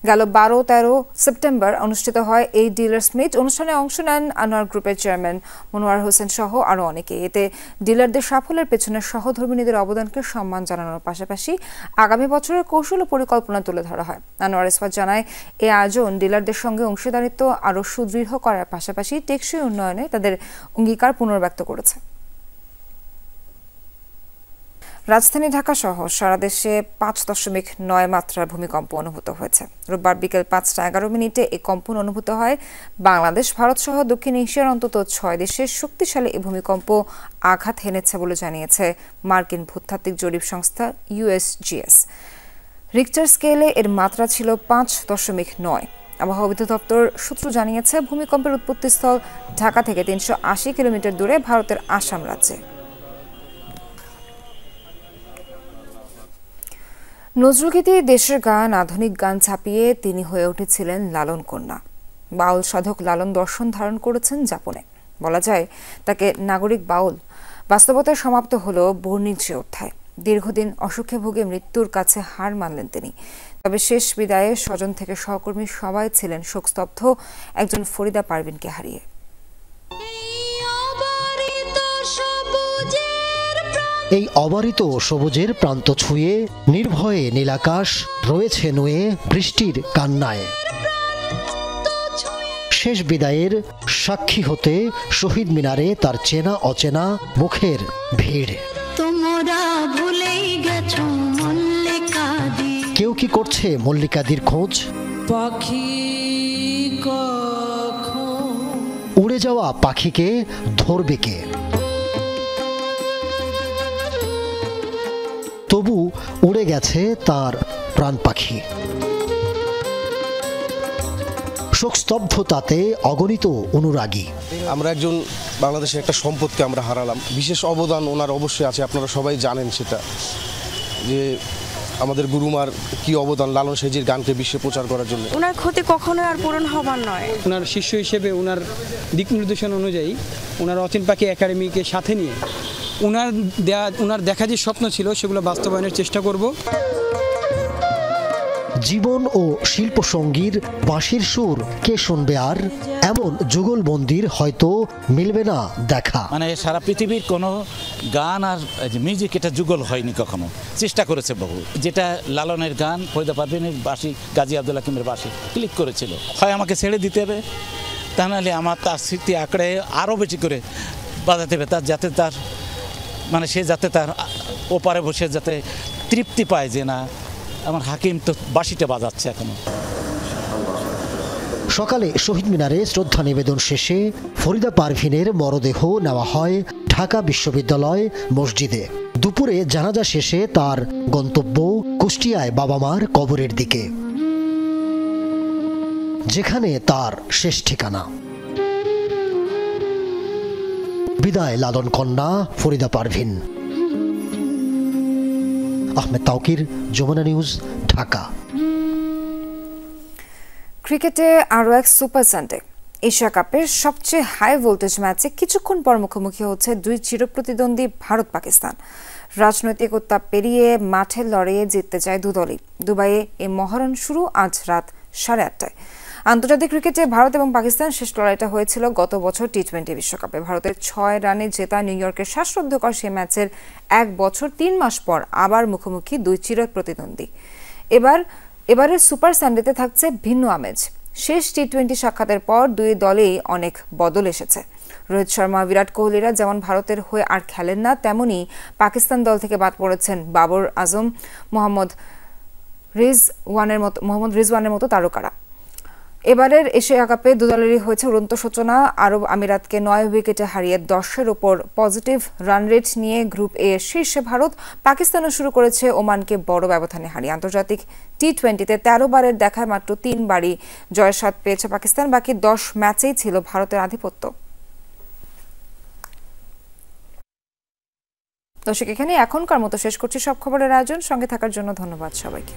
গেল 12-13 সেপ্টেম্বর অনুষ্ঠিত হয় এই ডিলার্স মিট। অনুষ্ঠানে অংশ নেন আনোয়ার গ্রুপের চেয়ারম্যান মনোয়ার হোসেন সহ আরও অনেকে। এতে ডিলারদের সাফল্যের পেছনে সহধর্মিণীদের অবদানকে সম্মান জানানোর পাশাপাশি আগামী বছরের কৌশল ও পরিকল্পনা তুলে ধরা হয়। আনোয়ার ইসফাত জানায়, এই আয়োজন ডিলারদের সঙ্গে অংশীদারিত্ব আরও সুদৃঢ় করার পাশাপাশি টেকসই উন্নয়নে তাদের অঙ্গীকার পুনর্ব্যক্ত করেছে। রাজধানী ঢাকা সহ সারা দেশে 5.9 মাত্রার ভূমিকম্প অনুভূত হয়েছে। রোববার বিকেল 5:11 এই কম্পন অনুভূত হয় বাংলাদেশ, ভারত সহ দক্ষিণ এশিয়ার অন্তত 6 দেশে শক্তিশালী এই ভূমিকম্প আঘাত হেনেছে বলে জানিয়েছে মার্কিন ভূতাত্ত্বিক জরিপ সংস্থা USGS। রিক্টার স্কেলে এর মাত্রা ছিল 5.9। আবহাওয়া অধিদপ্তর সূত্র জানিয়েছে, ভূমিকম্পের উৎপত্তিস্থল ঢাকা থেকে 380 কিলোমিটার দূরে ভারতের আসাম রাজ্যে। নজরুলগীতি, দেশের গান, আধুনিক গান ছাপিয়ে তিনি হয়ে উঠেছিলেন লালন কন্যা। বাউল সাধক লালন দর্শন ধারণ করেছেন যাপনে। বলা যায় তাকে নাগরিক বাউল। বাস্তবতায় সমাপ্ত হলো বর্ণিল সে অধ্যায়। দীর্ঘদিন অসুখে ভুগে মৃত্যুর কাছে হার মানলেন তিনি। তবে শেষ বিদায়ে স্বজন থেকে সহকর্মী সবাই ছিলেন শোকস্তব্ধ একজন ফরিদা পারভিনকে হারিয়ে। এই অবারিত সবুজের প্রান্ত ছুঁয়ে নির্ভয়ে নীলাকাশ রয়েছে নুয়ে বৃষ্টির কান্নায়। শেষ বিদায়ের সাক্ষী হতে শহীদ মিনারে তার চেনা অচেনা মুখের ভিড়। কেউ কি করছে মল্লিকাদির খোঁজ? উড়ে যাওয়া পাখিকে ধরবে কে? তবু উড়ে গেছে তার প্রাণ পাখি। শোকস্তব্ধতাতে অগণিত অনুরাগী। আমরা একজন বাংলাদেশের একটা সম্পদকে আমরা হারালাম। বিশেষ অবদান ওনার অবশ্যই আছে, আপনারা সবাই জানেন সেটা, যে আমাদের গুরুমার কি অবদান লালন সাইজির গানকে বিশ্বে প্রচার করার জন্য। ওনার ক্ষতি কখনো আর পূরণ হবার নয়। ওনার শিষ্য হিসেবে ওনার দিক নির্দেশনা অনুযায়ী ওনার অচিন পাখি একাডেমিকে সাথে নিয়ে ওনার দেখা যে স্বপ্ন ছিল সেগুলো বাস্তবায়নের চেষ্টা করব। জীবন ও শিল্প সঙ্গীর বাঁশির সুর কে শুনবে আর? এমন যুগলবন্দির হয়তো মিলবে না দেখা। মানে সারা পৃথিবীর কোনো গান আর মিউজিক এটা যুগল হয়নি কখনো। চেষ্টা করেছে বহু। যেটা লালনের গান, ফরিদা পারভিনের বাঁশি, গাজী আব্দুল হাকিমের বাঁশি ক্লিক করেছিল। হয় আমাকে ছেড়ে দিতে হবে, তা নাহলে আমার তার স্মৃতি আঁকড়ে আরও বেশি করে বাজাতে হবে, তার যাতে তার মানে সে যাতে তার ওপারে বসে যাতে তৃপ্তি পায় যে না আমার হাকিম তো বাঁশিটা বাজাচ্ছে এখনো। সকালে শহীদ মিনারে শ্রদ্ধা নিবেদন শেষে ফরিদা পারভিনের মরদেহ নেওয়া হয় ঢাকা বিশ্ববিদ্যালয় মসজিদে। দুপুরে জানাজা শেষে তার গন্তব্য কুষ্টিয়ায় বাবা মার কবরের দিকে, যেখানে তার শেষ ঠিকানা। বিদায় লালন কন্যা ফরিদা পারভিন। আহমেদ তাওকির, যমুনা নিউজ, ঢাকা। ক্রিকেটে আরও এক সুপার সানডে। এশিয়া কাপের সবচেয়ে হাই ভোল্টেজ ম্যাচে কিছুক্ষণ পর মুখোমুখি হচ্ছে দুই চিরপ্রতিদ্বন্দ্বী ভারত পাকিস্তান। রাজনৈতিক উত্তাপ পেরিয়ে মাঠের লড়াইয়ে জিততে চায় দুদলই। দুবাইয়ে এই মহরণ শুরু আজ রাত 8:30টায়। আন্তর্জাতিক ক্রিকেটে ভারত এবং পাকিস্তান শেষ লড়াইটা হয়েছিল গত বছর টি20 বিশ্বকাপে। ভারতের 6 রানে জেতা নিউ ইয়র্কের শ্বাসরুদ্ধকর সে ম্যাচের 1 বছর 3 মাস পর আবার মুখোমুখি দুই চিরপ্রতিদ্বন্দ্বী। এবারের সুপার সানডেতে থাকছে ভিন্ন আমেজ। শেষ টি20 সাক্ষাতের পর দুই দলেই অনেক বদল এসেছে। রোহিত শর্মা, বিরাট কোহলিরা যেমন ভারতের হয়ে আর খেলেন না, তেমনি পাকিস্তান দল থেকে বাদ পড়েছেন বাবর আজম, মোহাম্মদ রিজওয়ানের মতো তারকারা। এবারের এশিয়া কাপে দুদলেরই হয়েছে উড়ন্ত সূচনা। আরব আমিরাতকে 9 উইকেটে হারিয়ে 10-এর ওপর পজিটিভ রান রেট নিয়ে গ্রুপ এ শীর্ষে ভারত। পাকিস্তানও শুরু করেছে ওমানকে বড় ব্যবধানে হারিয়ে। আন্তর্জাতিক টি20তে 13 বারের দেখায় মাত্র 3 বারই জয়ের স্বাদ পেয়েছে পাকিস্তান। বাকি 10 ম্যাচেই ছিল ভারতের আধিপত্য। দর্শক, এখানে এখনকার মতো শেষ করছি সব খবরের আয়োজন। সঙ্গে থাকার জন্য ধন্যবাদ সবাইকে।